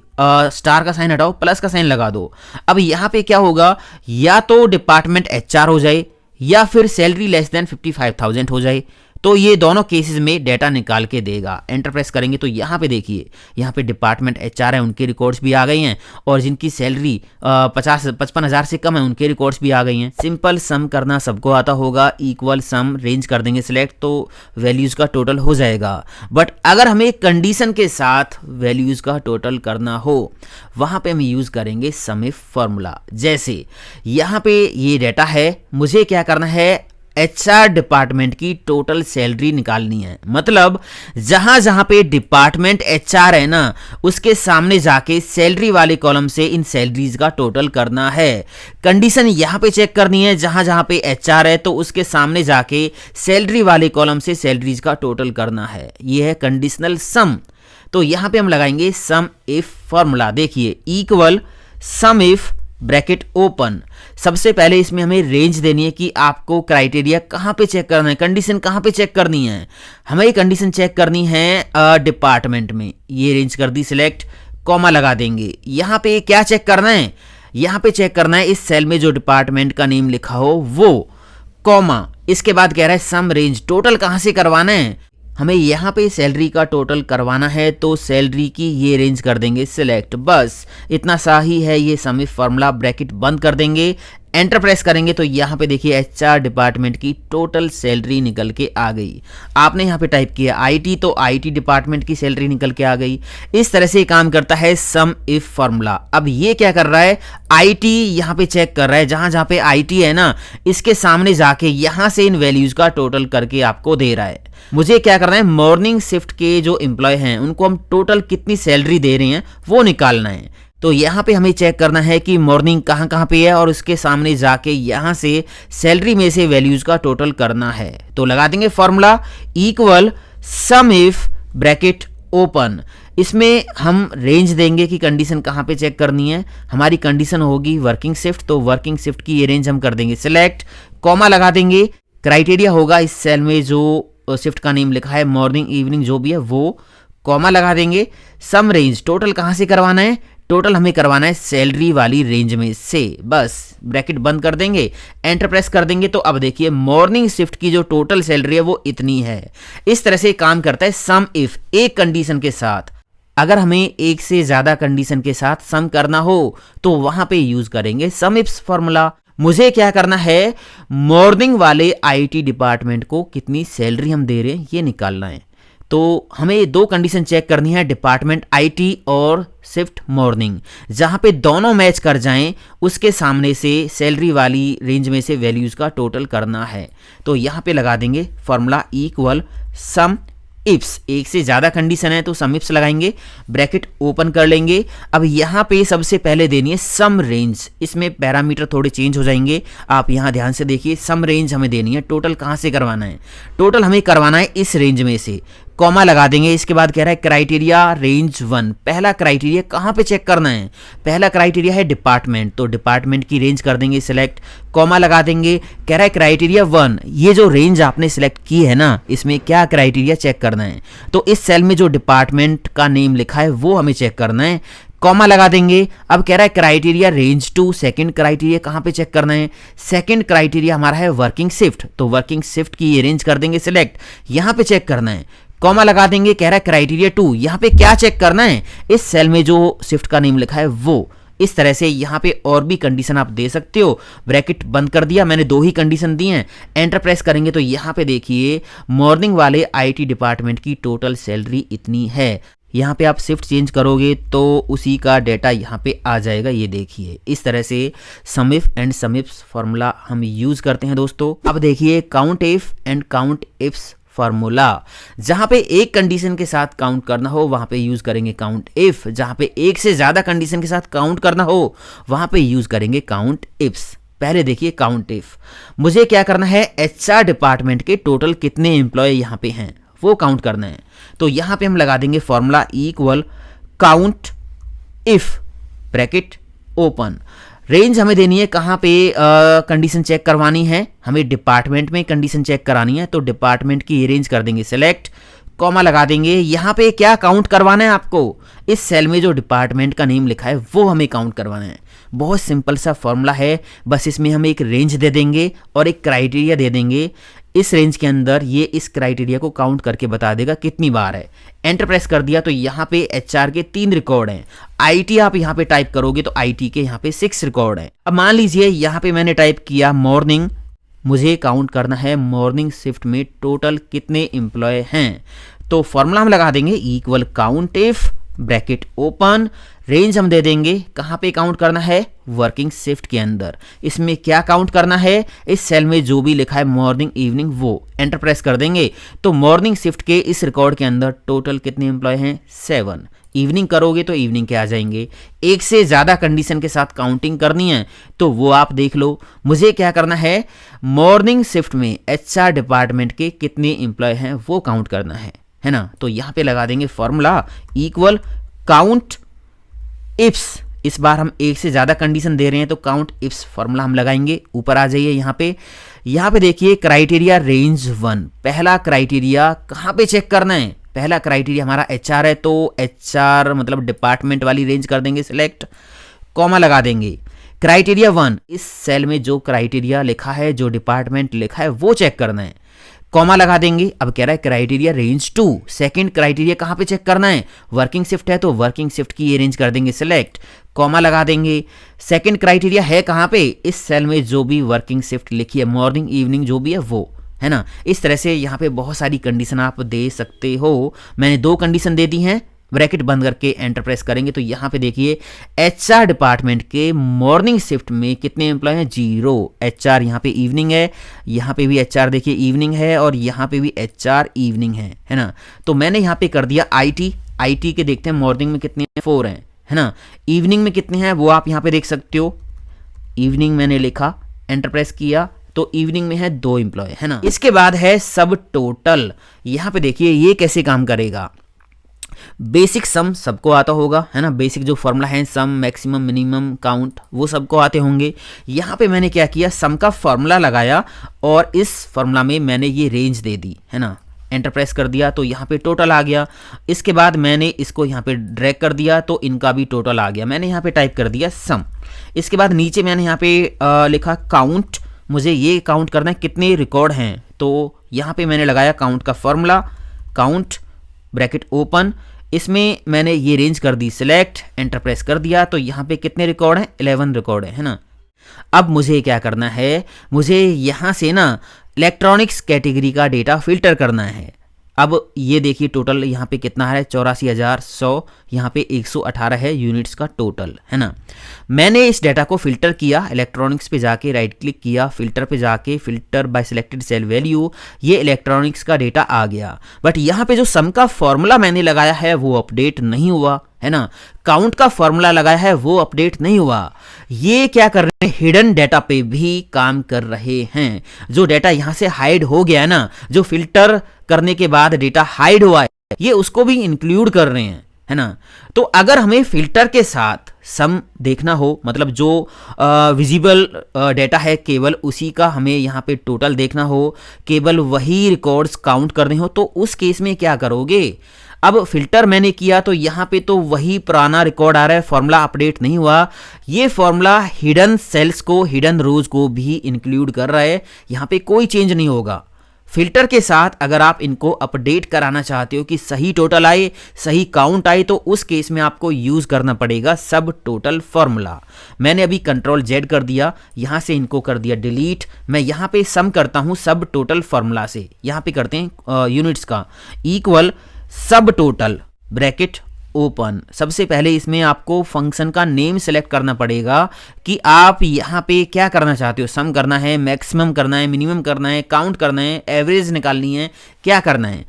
स्टार का साइन हटाओ, प्लस का साइन लगा दो। अब यहाँ पे क्या होगा, या तो डिपार्टमेंट एचआर हो जाए या फिर सैलरी लेस देन 55,000 हो जाए, तो ये दोनों केसेस में डेटा निकाल के देगा। एंटर प्रेस करेंगे तो यहाँ पे देखिए, यहाँ पे डिपार्टमेंट एचआर है, उनके रिकॉर्ड्स भी आ गई हैं, और जिनकी सैलरी 55,000 से कम है उनके रिकॉर्ड्स भी आ गई हैं। सिंपल सम करना सबको आता होगा, इक्वल सम रेंज कर देंगे सिलेक्ट तो वैल्यूज़ का टोटल हो जाएगा। बट अगर हमें कंडीशन के साथ वैल्यूज़ का टोटल करना हो, वहाँ पे हम यूज़ करेंगे सम इफ फॉर्मूला। जैसे यहाँ पे ये डेटा है, मुझे क्या करना है, एचआर डिपार्टमेंट की टोटल सैलरी निकालनी है, मतलब जहां जहां पे डिपार्टमेंट एचआर है ना, उसके सामने जाके सैलरी वाले कॉलम से इन सैलरीज का टोटल करना है। कंडीशन यहां पे चेक करनी है, जहां जहां पे एचआर है तो उसके सामने जाके सैलरी वाले कॉलम से सैलरीज का टोटल करना है। यह है कंडीशनल सम। तो यहां पे हम लगाएंगे सम इफ फॉर्मूला। देखिए equal some if bracket open, सबसे पहले इसमें हमें रेंज देनी है कि आपको क्राइटेरिया कहाँ पे चेक करना है, कंडीशन कहाँ पे चेक करनी है। हमें कंडीशन चेक करनी है डिपार्टमेंट में, ये रेंज कर दी सिलेक्ट, कॉमा लगा देंगे। यहाँ पे क्या चेक करना है, यहाँ पे चेक करना है इस सेल में जो डिपार्टमेंट का नेम लिखा हो वो, कॉमा। इसके बाद कह रहा है सम रेंज, टोटल कहाँ से करवाना है, हमें यहाँ पे सैलरी का टोटल करवाना है तो सैलरी की ये रेंज कर देंगे सिलेक्ट। बस इतना सा ही है ये सम इफ फॉर्मूला। ब्रैकेट बंद कर देंगे, एंटर प्रेस करेंगे तो यहाँ पे देखिए एचआर डिपार्टमेंट की टोटल सैलरी निकल के आ गई। आपने यहाँ पे टाइप किया आईटी तो आईटी डिपार्टमेंट की सैलरी निकल के आ गई। इस तरह से काम करता है सम इफ फॉर्मूला। अब ये क्या कर रहा है, आईटी यहाँ पे चेक कर रहा है, जहां जहां पे आईटी है ना इसके सामने जाके यहाँ से इन वैल्यूज का टोटल करके आपको दे रहा है। मुझे क्या करना है, मॉर्निंग शिफ्ट के जो एम्प्लॉय हैं उनको हम टोटल कितनी सैलरी दे रहे हैं वो निकालना है। तो यहाँ पे हमें चेक करना है कि मॉर्निंग कहाँ कहाँ पे है और उसके सामने जाके यहाँ से सैलरी में से वैल्यूज का टोटल करना है। तो लगा देंगे formula equal some if bracket open. इसमें हम रेंज देंगे कि कंडीशन कहाँ पे चेक करनी है। हमारी कंडीशन होगी वर्किंग शिफ्ट, तो वर्किंग शिफ्ट की ये रेंज हम कर देंगे सिलेक्ट, कॉमा लगा देंगे। क्राइटेरिया होगा इस सेल में जो शिफ्ट का नेम लिखा है मॉर्निंग इवनिंग जो भी है वो, कॉमा लगा देंगे। सम रेंज टोटल कहाँ से करवाना है, टोटल हमें करवाना है सैलरी वाली रेंज में से। बस ब्रैकेट बंद कर देंगे, एंटर प्रेस कर देंगे तो अब देखिए मॉर्निंग शिफ्ट की जो टोटल सैलरी है वो इतनी है। इस तरह से काम करता है सम इफ, एक कंडीशन के साथ। अगर हमें एक से ज्यादा कंडीशन के साथ सम करना हो तो वहां पे यूज करेंगे सम इफ फॉर्मूला। मुझे क्या करना है, मॉर्निंग वाले आईटी डिपार्टमेंट को कितनी सैलरी हम दे रहे हैं ये निकालना है। तो हमें दो कंडीशन चेक करनी है, डिपार्टमेंट आईटी और शिफ्ट मॉर्निंग। जहां पे दोनों मैच कर जाएं उसके सामने से सैलरी वाली रेंज में से वैल्यूज का टोटल करना है। तो यहां पे लगा देंगे फॉर्मूला इक्वल सम इफ्स। एक से ज़्यादा कंडीशन है तो सम इफ्स लगाएंगे, ब्रैकेट ओपन कर लेंगे। अब यहाँ पे सबसे पहले देनी है सम रेंज। इसमें पैरामीटर थोड़े चेंज हो जाएंगे, आप यहाँ ध्यान से देखिए। सम रेंज हमें देनी है, टोटल कहाँ से करवाना है, टोटल हमें करवाना है इस रेंज में से, कॉमा लगा देंगे। इसके बाद कह रहा है क्राइटेरिया रेंज 1। पहला क्राइटेरिया कहाँ पे चेक करना है, पहला क्राइटेरिया है डिपार्टमेंट, तो डिपार्टमेंट की रेंज कर देंगे सिलेक्ट, कॉमा लगा देंगे। कह रहा है क्राइटेरिया 1, ये जो रेंज आपने सिलेक्ट की है ना इसमें क्या क्राइटेरिया चेक करना है, तो इस सेल में जो डिपार्टमेंट का नेम लिखा है वो हमें चेक करना है, कॉमा लगा देंगे। अब कह रहा है क्राइटेरिया रेंज 2, सेकंड क्राइटेरिया कहाँ पे चेक करना है, सेकंड क्राइटेरिया हमारा है वर्किंग शिफ्ट, तो वर्किंग शिफ्ट की ये रेंज कर देंगे सिलेक्ट, यहाँ पे चेक करना है, कॉमा लगा देंगे। कह रहा है क्राइटेरिया 2, यहाँ पे क्या चेक करना है, इस सेल में जो शिफ्ट का नेम लिखा है वो। इस तरह से यहाँ पे और भी कंडीशन आप दे सकते हो। ब्रैकेट बंद कर दिया, मैंने दो ही कंडीशन दी हैं, एंटर प्रेस करेंगे तो यहाँ पे देखिए मॉर्निंग वाले आईटी डिपार्टमेंट की टोटल सैलरी इतनी है। यहाँ पे आप शिफ्ट चेंज करोगे तो उसी का डेटा यहाँ पे आ जाएगा, ये देखिए। इस तरह से sum if and sum ifs formula हम यूज करते हैं दोस्तों। अब देखिए count if and count ifs formula. जहां पे एक कंडीशन के साथ काउंट करना हो वहां पे यूज करेंगे काउंट इफ, जहां पे एक से ज्यादा कंडीशन के साथ काउंट करना हो वहां पे यूज करेंगे काउंट इफ्स। पहले देखिए काउंट इफ, मुझे क्या करना है, एचआर डिपार्टमेंट के टोटल कितने एम्प्लॉय यहाँ पे हैं वो काउंट करना है। तो यहाँ पे हम लगा देंगे formula equal count if, bracket open. Range हमें देनी है कहाँ पे कंडीशन चेक करवानी है, हमें डिपार्टमेंट में कंडीशन चेक करानी है, तो डिपार्टमेंट की ये रेंज कर देंगे सिलेक्ट, कॉमा लगा देंगे। यहाँ पे क्या काउंट करवाना है आपको, इस सेल में जो डिपार्टमेंट का नेम लिखा है वो हमें काउंट करवाना है। बहुत सिंपल सा फॉर्मूला है, बस इसमें हम एक रेंज दे देंगे और एक क्राइटेरिया दे देंगे। इस रेंज के अंदर ये इस क्राइटेरिया को काउंट करके बता देगा कितनी बार है। एंटर प्रेस कर दिया तो यहाँ पे एचआर के 3 रिकॉर्ड हैं, आईटी आप यहाँ पे टाइप करोगे तो आईटी के यहाँ पे 6 रिकॉर्ड हैं। अब मान लीजिए यहाँ पे मैंने टाइप किया मॉर्निंग, मुझे काउंट करना है मॉर्निंग शिफ्ट में टोटल कितने एम्प्लॉय हैं, तो फॉर्मूला हम लगा देंगे equal count if, bracket open. Range हम दे देंगे कहाँ पे काउंट करना है, वर्किंग शिफ्ट के अंदर। इसमें क्या काउंट करना है, इस सेल में जो भी लिखा है मॉर्निंग इवनिंग वो, एंटर प्रेस कर देंगे तो मॉर्निंग शिफ्ट के इस रिकॉर्ड के अंदर टोटल कितने एम्प्लॉय हैं, 7। इवनिंग करोगे तो इवनिंग के आ जाएंगे। एक से ज़्यादा कंडीशन के साथ काउंटिंग करनी है तो वो आप देख लो। मुझे क्या करना है, मॉर्निंग शिफ्ट में एचआर डिपार्टमेंट के कितने एम्प्लॉय हैं वो काउंट करना है ना। तो यहाँ पे लगा देंगे फॉर्मूला इक्वल काउंट इफ्स। इस बार हम एक से ज़्यादा कंडीशन दे रहे हैं तो काउंट इफ्स फॉर्मूला हम लगाएंगे। ऊपर आ जाइए यहाँ पे देखिए क्राइटेरिया रेंज 1। पहला क्राइटेरिया कहाँ पे चेक करना है, पहला क्राइटेरिया हमारा एचआर है तो एचआर मतलब डिपार्टमेंट वाली रेंज कर देंगे सिलेक्ट, कॉमा लगा देंगे। क्राइटेरिया 1, इस सेल में जो क्राइटेरिया लिखा है, जो डिपार्टमेंट लिखा है वो चेक करना है। कॉमा लगा देंगे। अब कह रहा है क्राइटेरिया रेंज 2, सेकंड क्राइटेरिया कहाँ पे चेक करना है, वर्किंग शिफ्ट है तो वर्किंग शिफ्ट की ये रेंज कर देंगे सिलेक्ट, कॉमा लगा देंगे। सेकंड क्राइटेरिया है कहाँ पे, इस सेल में जो भी वर्किंग शिफ्ट लिखी है, मॉर्निंग इवनिंग जो भी है वो, है ना। इस तरह से यहाँ पे बहुत सारी कंडीशन आप दे सकते हो। मैंने 2 कंडीशन दे दी हैं, ब्रैकेट बंद करके एंटर प्रेस करेंगे तो यहाँ पे देखिए एचआर डिपार्टमेंट के मॉर्निंग शिफ्ट में कितने एम्प्लॉय हैं, 0। एचआर यहाँ पे इवनिंग है, यहाँ पे भी एचआर देखिए इवनिंग है और यहाँ पे भी एचआर इवनिंग है ना। तो मैंने यहाँ पे कर दिया आईटी के देखते हैं मॉर्निंग में कितने हैं, 4 हैं, है ना। इवनिंग में कितने हैं वो आप यहाँ पे देख सकते हो, इवनिंग मैंने लिखा, एंटर प्रेस किया तो इवनिंग में है 2 एम्प्लॉय, है ना। इसके बाद है सब टोटल। यहाँ पे देखिए ये कैसे काम करेगा, बेसिक सम सबको आता होगा, है ना। बेसिक जो फॉर्मूला है सम, मैक्सिमम, मिनिमम, काउंट, वो सबको आते होंगे। यहाँ पे मैंने क्या किया, सम का फॉर्मूला लगाया और इस फॉर्मूला में मैंने ये रेंज दे दी, है ना। एंटर प्रेस कर दिया तो यहाँ पे टोटल आ गया। इसके बाद मैंने इसको यहाँ पे ड्रैग कर दिया तो इनका भी टोटल आ गया। मैंने यहाँ पे टाइप कर दिया सम। इसके बाद नीचे मैंने यहाँ पे लिखा काउंट, मुझे ये काउंट करना है कितने रिकॉर्ड हैं, तो यहाँ पे मैंने लगाया काउंट का फॉर्मूला, काउंट ब्रैकेट ओपन, इसमें मैंने ये रेंज कर दी सिलेक्ट, एंटर प्रेस कर दिया तो यहाँ पे कितने रिकॉर्ड हैं, 11 रिकॉर्ड है ना। अब मुझे क्या करना है, मुझे यहाँ से ना इलेक्ट्रॉनिक्स कैटेगरी का डेटा फिल्टर करना है। अब ये देखिए टोटल यहाँ पे कितना है, 84,100, यहाँ पे 118 है यूनिट्स का टोटल, है ना। मैंने इस डाटा को फिल्टर किया, इलेक्ट्रॉनिक्स पे जाके राइट क्लिक किया, फिल्टर पे जाके filter by selected cell value, ये इलेक्ट्रॉनिक्स का डेटा आ गया। बट यहाँ पे जो सम का फॉर्मूला मैंने लगाया है वो अपडेट नहीं हुआ, है ना। काउंट का फॉर्मूला लगाया है वो अपडेट नहीं हुआ। ये क्या कर रहे हैं, हिडन डाटा पे भी काम कर रहे हैं। जो डाटा यहाँ से हाइड हो गया है ना, जो फिल्टर करने के बाद डेटा हाइड हुआ है, ये उसको भी इंक्लूड कर रहे हैं, है ना। तो अगर हमें फिल्टर के साथ सम देखना हो, मतलब जो विजिबल डेटा है केवल उसी का हमें यहाँ पे टोटल देखना हो, केवल वही रिकॉर्ड्स काउंट करने हो, तो उस केस में क्या करोगे। अब फिल्टर मैंने किया तो यहाँ पे तो वही पुराना रिकॉर्ड आ रहा है, फॉर्मूला अपडेट नहीं हुआ। ये फॉर्मूला हिडन सेल्स को, हिडन रोज को भी इंक्लूड कर रहा है, यहाँ पे कोई चेंज नहीं होगा। फिल्टर के साथ अगर आप इनको अपडेट कराना चाहते हो कि सही टोटल आए, सही काउंट आए, तो उस केस में आपको यूज करना पड़ेगा सब टोटल फॉर्मूला। मैंने अभी कंट्रोल Z कर दिया, यहां से इनको कर दिया डिलीट। मैं यहां पे सम करता हूं सब टोटल फॉर्मूला से, यहां पे करते हैं यूनिट्स का, इक्वल सब टोटल ब्रैकेट ओपन। सबसे पहले इसमें आपको फंक्शन का नेम सेलेक्ट करना पड़ेगा कि आप यहाँ पे क्या करना चाहते हो, सम करना है, मैक्सिमम करना है, मिनिमम करना है, काउंट करना है, एवरेज निकालनी है, क्या करना है।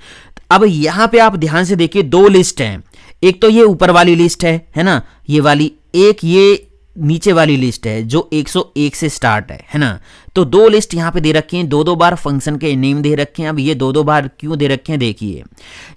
अब यहाँ पे आप ध्यान से देखिए 2 लिस्ट हैं, एक तो ये ऊपर वाली लिस्ट है ना, ये वाली, एक ये नीचे वाली लिस्ट है जो 101 से स्टार्ट है ना। तो 2 लिस्ट यहाँ पे दे रखे हैं, 2-2 बार फंक्शन के नेम दे रखे हैं। अब ये 2-2 बार क्यों दे रखे हैं देखिए,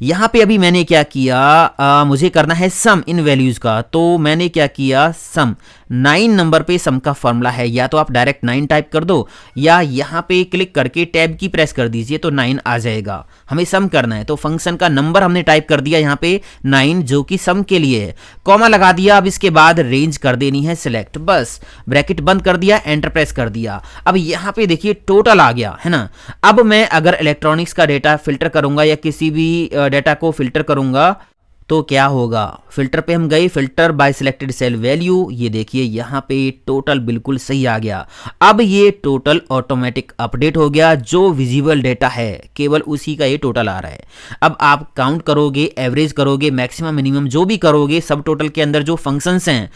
यहाँ पे अभी मैंने क्या किया, मुझे करना है सम इन वैल्यूज का, तो मैंने क्या किया, सम 9 नंबर पे सम का फॉर्मूला है, या तो आप डायरेक्ट 9 टाइप कर दो या यहाँ पे क्लिक करके टैब की प्रेस कर दीजिए तो 9 आ जाएगा। हमें सम करना है तो फंक्शन का नंबर हमने टाइप कर दिया यहाँ पे 9 जो कि सम के लिए है, कॉमा लगा दिया। अब इसके बाद रेंज कर देनी है सिलेक्ट, बस ब्रैकेट बंद कर दिया, एंटर प्रेस कर दिया। अब यहाँ पे देखिए टोटल आ गया, है ना। अब मैं अगर इलेक्ट्रॉनिक्स का डेटा फिल्टर करूंगा या किसी भी डेटा को फिल्टर करूंगा तो क्या होगा, फिल्टर पे हम गए, filter by selected cell value, ये देखिए यहाँ पे टोटल बिल्कुल सही आ गया। अब ये टोटल ऑटोमेटिक अपडेट हो गया, जो विजिबल डेटा है केवल उसी का ये टोटल आ रहा है। अब आप काउंट करोगे, एवरेज करोगे, मैक्सिमम मिनिमम जो भी करोगे, सब टोटल के अंदर जो फंक्शंस हैं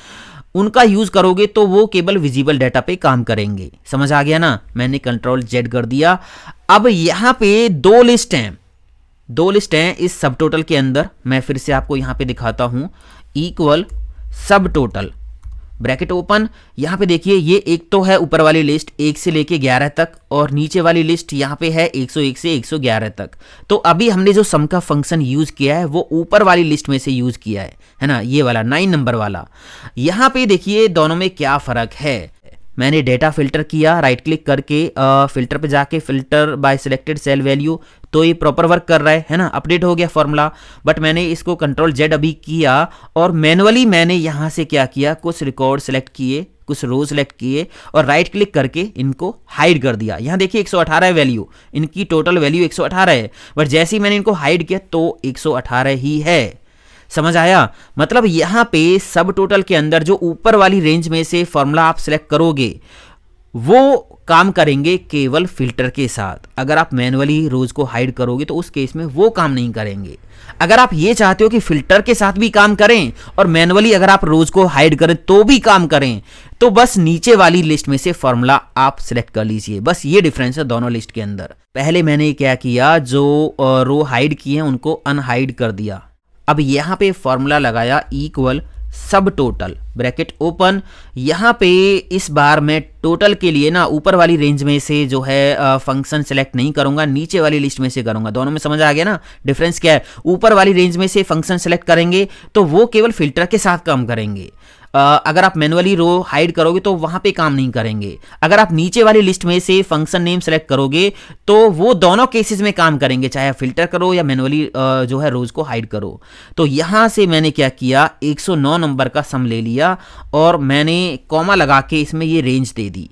उनका यूज करोगे तो वो केवल विजिबल डाटा पे काम करेंगे। समझ आ गया ना। मैंने कंट्रोल Z कर दिया। अब यहाँ पे 2 लिस्ट हैं, 2 लिस्ट हैं इस सब टोटल के अंदर। मैं फिर से आपको यहाँ पे दिखाता हूँ, इक्वल सब टोटल ब्रैकेट ओपन। यहाँ पे देखिए ये एक तो है ऊपर वाली लिस्ट 1 से लेके 11 तक, और नीचे वाली लिस्ट यहाँ पे है 101 से 111 तक। तो अभी हमने जो सम का फंक्शन यूज किया है वो ऊपर वाली लिस्ट में से यूज किया है ना, ये वाला 9 नंबर वाला। यहाँ पे देखिए दोनों में क्या फर्क है। मैंने डेटा फिल्टर किया, राइट क्लिक करके फिल्टर पे जाके filter by selected cell value, तो ये प्रॉपर वर्क कर रहा है ना, अपडेट हो गया फॉर्मूला। बट मैंने इसको कंट्रोल Z अभी किया और मैनुअली मैंने यहाँ से क्या किया, कुछ रिकॉर्ड सेलेक्ट किए, कुछ रो सेलेक्ट किए और राइट क्लिक करके इनको हाइड कर दिया। यहाँ देखिए 118 है वैल्यू, इनकी टोटल वैल्यू 118 है, बट जैसे ही मैंने इनको हाइड किया तो 118 ही है। समझ आया? मतलब यहाँ पे सब टोटल के अंदर जो ऊपर वाली रेंज में से फॉर्मूला आप सिलेक्ट करोगे वो काम करेंगे केवल फिल्टर के साथ। अगर आप मैनुअली रोज को हाइड करोगे तो उस केस में वो काम नहीं करेंगे। अगर आप ये चाहते हो कि फिल्टर के साथ भी काम करें और मैनुअली अगर आप रोज को हाइड करें तो भी काम करें, तो बस नीचे वाली लिस्ट में से फॉर्मूला आप सिलेक्ट कर लीजिए। बस ये डिफरेंस है दोनों लिस्ट के अंदर। पहले मैंने क्या किया, जो रो हाइड किए हैं उनको अनहाइड कर दिया। अब यहाँ पे फॉर्मूला लगाया इक्वल सब टोटल ब्रैकेट ओपन। यहाँ पे इस बार मैं टोटल के लिए ना ऊपर वाली रेंज में से जो है फंक्शन सेलेक्ट नहीं करूंगा, नीचे वाली लिस्ट में से करूंगा। दोनों में समझ आ गया ना डिफरेंस क्या है? ऊपर वाली रेंज में से फंक्शन सेलेक्ट करेंगे तो वो केवल फिल्टर के साथ काम करेंगे। अगर आप मैनुअली रो हाइड करोगे तो वहां पे काम नहीं करेंगे। अगर आप नीचे वाली लिस्ट में से फंक्शन नेम सेलेक्ट करोगे तो वो दोनों केसेस में काम करेंगे, चाहे आप फिल्टर करो या मैनुअली जो है रोज को हाइड करो। तो यहां से मैंने क्या किया, 109 नंबर का सम ले लिया और मैंने कॉमा लगा के इसमें ये रेंज दे दी।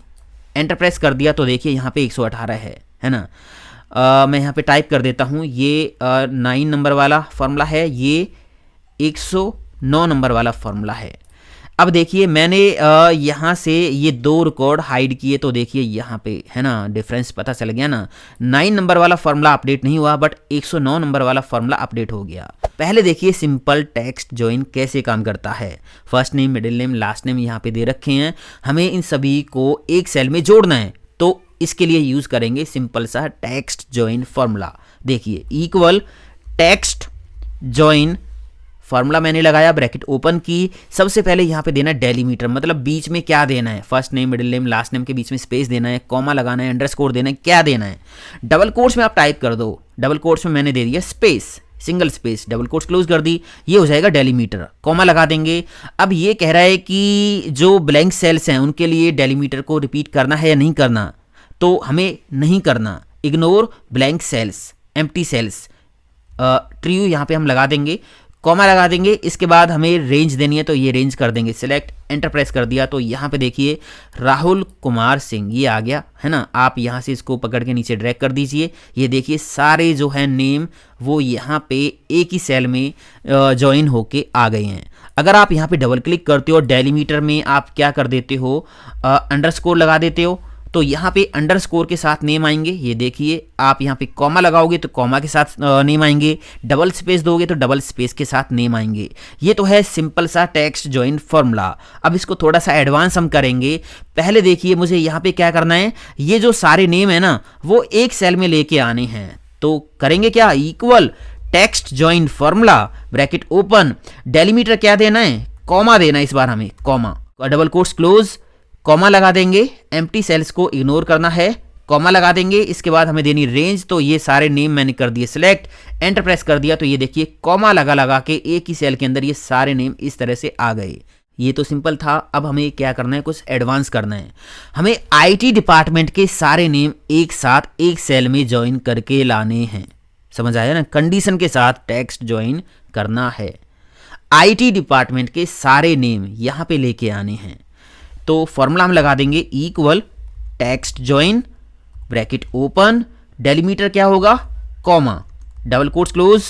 एंटर प्रेस कर दिया तो देखिए यहाँ पे 118 है ना। मैं यहाँ पे टाइप कर देता हूँ, ये 9 नंबर वाला फॉर्मूला है, ये 109 नंबर वाला फॉर्मूला है। अब देखिए मैंने यहाँ से ये 2 रिकॉर्ड हाइड किए तो देखिए यहाँ पे है ना डिफरेंस पता चल गया ना। 9 नंबर वाला फॉर्मूला अपडेट नहीं हुआ बट 109 नंबर वाला फॉर्मूला अपडेट हो गया। पहले देखिए सिंपल टेक्स्ट ज्वाइन कैसे काम करता है। First name, middle name, last name यहाँ पे दे रखे हैं, हमें इन सभी को एक सेल में जोड़ना है तो इसके लिए यूज करेंगे सिंपल सा टेक्स्ट ज्वाइन फॉर्मूला। देखिए इक्वल टेक्स्ट ज्वाइन फॉर्मूला मैंने लगाया, ब्रैकेट ओपन की। सबसे पहले यहाँ पे देना है डेलीमीटर, मतलब बीच में क्या देना है, first name, middle name, last name के बीच में स्पेस देना है, कॉमा लगाना है, अंडरस्कोर देना है, क्या देना है। डबल कोट्स में आप टाइप कर दो, डबल कोट्स में मैंने दे दिया space, single space, double quotes close कर दी, ये हो जाएगा डेलीमीटर। कॉमा लगा देंगे। अब ये कह रहा है कि जो ब्लैंक सेल्स हैं उनके लिए डेलीमीटर को रिपीट करना है या नहीं करना, तो हमें नहीं करना, ignore blank cells, empty cells, true यहाँ पे हम लगा देंगे, कॉमा लगा देंगे। इसके बाद हमें रेंज देनी है तो ये रेंज कर देंगे सिलेक्ट, एंटर प्रेस कर दिया तो यहाँ पे देखिए राहुल कुमार सिंह ये आ गया है ना। आप यहाँ से इसको पकड़ के नीचे ड्रैग कर दीजिए, ये देखिए सारे जो है नेम वो यहाँ पे एक ही सेल में ज्वाइन होके आ गए हैं। अगर आप यहाँ पे डबल क्लिक करते हो, डेलीमीटर में आप क्या कर देते हो, अंडरस्कोर लगा देते हो, तो यहाँ पे अंडरस्कोर के साथ नेम आएंगे। ये देखिए आप यहाँ पे कॉमा लगाओगे तो कॉमा के साथ नेम आएंगे, डबल स्पेस दोगे तो डबल स्पेस के साथ नेम आएंगे। ये तो है सिंपल सा टेक्स्ट ज्वाइन फॉर्मूला। अब इसको थोड़ा सा एडवांस हम करेंगे। पहले देखिए मुझे यहाँ पे क्या करना है, ये जो सारे नेम है ना वो एक सेल में लेके आने हैं। तो करेंगे क्या, equal text join formula bracket open, delimiter क्या देना है, कॉमा देना है इस बार हमें, comma, double quotes close, comma लगा देंगे, एम्प्टी सेल्स को इग्नोर करना है, कॉमा लगा देंगे। इसके बाद हमें देनी रेंज, तो ये सारे नेम मैंने कर दिए सिलेक्ट, एंटर प्रेस कर दिया तो ये देखिए कॉमा लगा के एक ही सेल के अंदर ये सारे नेम इस तरह से आ गए। ये तो सिंपल था। अब हमें क्या करना है, कुछ एडवांस करना है। हमें आईटी डिपार्टमेंट के सारे नेम एक साथ एक सेल में ज्वाइन करके लाने हैं। समझ आया ना, कंडीशन के साथ टेक्स्ट ज्वाइन करना है। आईटी डिपार्टमेंट के सारे नेम यहाँ पे लेके आने हैं। तो फॉर्मूला हम लगा देंगे equal text join bracket open, delimiter क्या होगा, कॉमा, डबल कोट्स क्लोज,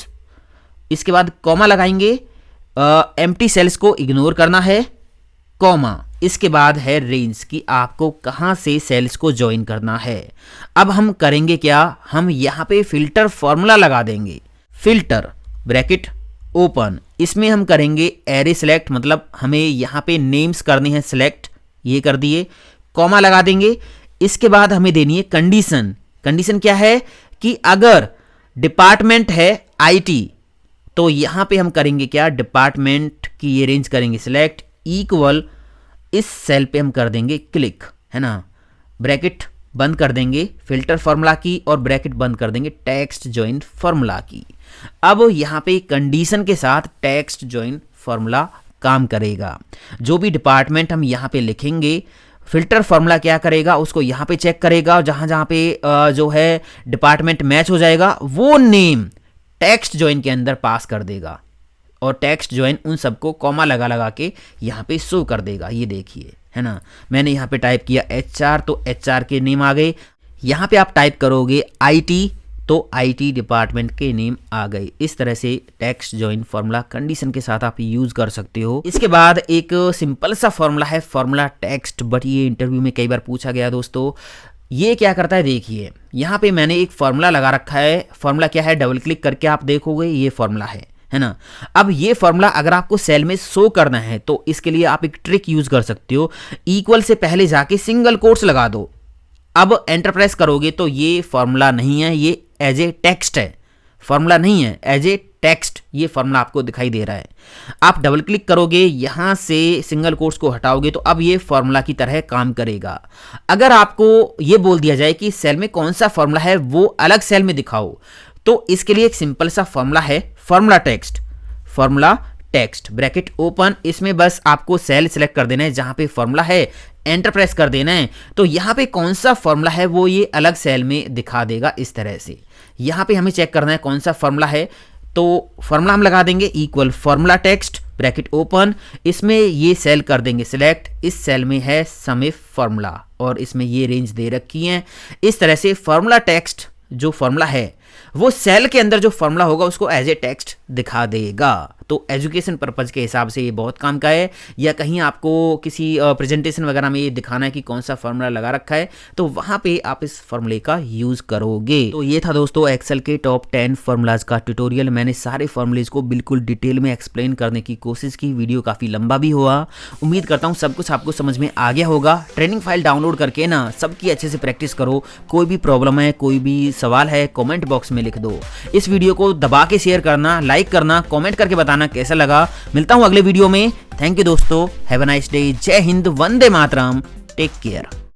इसके बाद कॉमा लगाएंगे, एम्प्टी सेल्स को इग्नोर करना है, कॉमा, इसके बाद है रेंज कि आपको कहां से सेल्स को ज्वाइन करना है। अब हम करेंगे क्या, हम यहां पे फिल्टर फॉर्मूला लगा देंगे, फिल्टर ब्रैकेट ओपन, इसमें हम करेंगे एरे सिलेक्ट, मतलब हमें यहां पे नेम्स करने हैं सिलेक्ट, ये कर दिए, कॉमा लगा देंगे। इसके बाद हमें देनी है कंडीशन। कंडीशन क्या है कि अगर डिपार्टमेंट है आईटी तो यहां पे हम करेंगे क्या, डिपार्टमेंट की ये रेंज करेंगे सिलेक्ट, इक्वल इस सेल पे हम कर देंगे क्लिक, है ना, ब्रैकेट बंद कर देंगे फिल्टर फॉर्मूला की और ब्रैकेट बंद कर देंगे टेक्स्ट ज्वाइन फॉर्मूला की। अब यहां पे कंडीशन के साथ टेक्स्ट ज्वाइन फॉर्मूला काम करेगा। जो भी डिपार्टमेंट हम यहाँ पे लिखेंगे, फिल्टर फॉर्मूला क्या करेगा, उसको यहाँ पे चेक करेगा और जहाँ पे जो है डिपार्टमेंट मैच हो जाएगा वो नेम टेक्स्ट ज्वाइन के अंदर पास कर देगा और टेक्स्ट ज्वाइन उन सबको कॉमा लगा के यहाँ पे शो कर देगा। ये देखिए है ना। मैंने यहाँ पे टाइप किया HR, तो HR के नेम आ गए। यहाँ पे आप टाइप करोगे IT, तो IT डिपार्टमेंट के नेम आ गए। इस तरह से टेक्स्ट जॉइन फॉर्मूला कंडीशन के साथ आप यूज कर सकते हो। इसके बाद एक सिंपल सा फॉर्मूला है फॉर्मूला टेक्स्ट, बट ये इंटरव्यू में कई बार पूछा गया दोस्तों। ये क्या करता है देखिए, यहाँ पे मैंने एक फॉर्मूला लगा रखा है। फॉर्मूला क्या है, डबल क्लिक करके आप देखोगे ये फॉर्मूला है ना। अब ये फॉर्मूला अगर आपको सेल में शो करना है तो इसके लिए आप एक ट्रिक यूज कर सकते हो। इक्वल से पहले जाके सिंगल कोट्स लगा दो। अब एंटर प्रेस करोगे तो ये फॉर्मूला नहीं है, ये एज ए टेक्स्ट है, फॉर्मूला नहीं है, एज ए टेक्स्ट ये फॉर्मूला आपको दिखाई दे रहा है। आप डबल क्लिक करोगे, यहां से सिंगल कोट्स को हटाओगे तो अब ये फॉर्मूला की तरह काम करेगा। अगर आपको ये बोल दिया जाए कि सेल में कौन सा फॉर्मूला है वो अलग सेल में दिखाओ, तो इसके लिए एक सिंपल सा फॉर्मूला है फॉर्मूला टेक्स्ट ब्रैकेट ओपन। इसमें बस आपको सेल सिलेक्ट कर देना है जहां पे फॉर्मूला है, एंटर प्रेस कर देना है, तो यहाँ पे कौन सा फॉर्मूला है वो ये अलग सेल में दिखा देगा इस तरह से। यहाँ पे हमें चेक करना है कौन सा फॉर्मूला है, तो फॉर्मूला हम लगा देंगे equal formula text bracket open. इसमें ये सेल कर देंगे सिलेक्ट, इस सेल में है समिफ फॉर्मूला और इसमें ये रेंज दे रखी है। इस तरह से फॉर्मूला टेक्स्ट जो फॉर्मूला है वो सेल के अंदर जो फॉर्मूला होगा उसको एज ए टेक्स्ट दिखा देगा। तो एजुकेशन पर्पज़ के हिसाब से ये बहुत काम का है, या कहीं आपको किसी प्रेजेंटेशन वगैरह में ये दिखाना है कि कौन सा फॉर्मूला लगा रखा है तो वहाँ पे आप इस फॉर्मूले का यूज़ करोगे। तो ये था दोस्तों एक्सेल के टॉप 10 फॉर्मूलाज का ट्यूटोरियल। मैंने सारे फॉर्मूलेज को बिल्कुल डिटेल में एक्सप्लेन करने की कोशिश की। वीडियो काफ़ी लंबा भी हुआ, उम्मीद करता हूँ सब कुछ आपको समझ में आ गया होगा। ट्रेनिंग फाइल डाउनलोड करके ना सबकी अच्छे से प्रैक्टिस करो। कोई भी प्रॉब्लम है, कोई भी सवाल है, कॉमेंट बॉक्स में लिख दो। इस वीडियो को दबा के शेयर करना, लाइक करना, कॉमेंट करके बताना कैसा लगा। मिलता हूं अगले वीडियो में। थैंक यू दोस्तों, हैव अ नाइस डे। जय हिंद, वंदे मातरम, टेक केयर।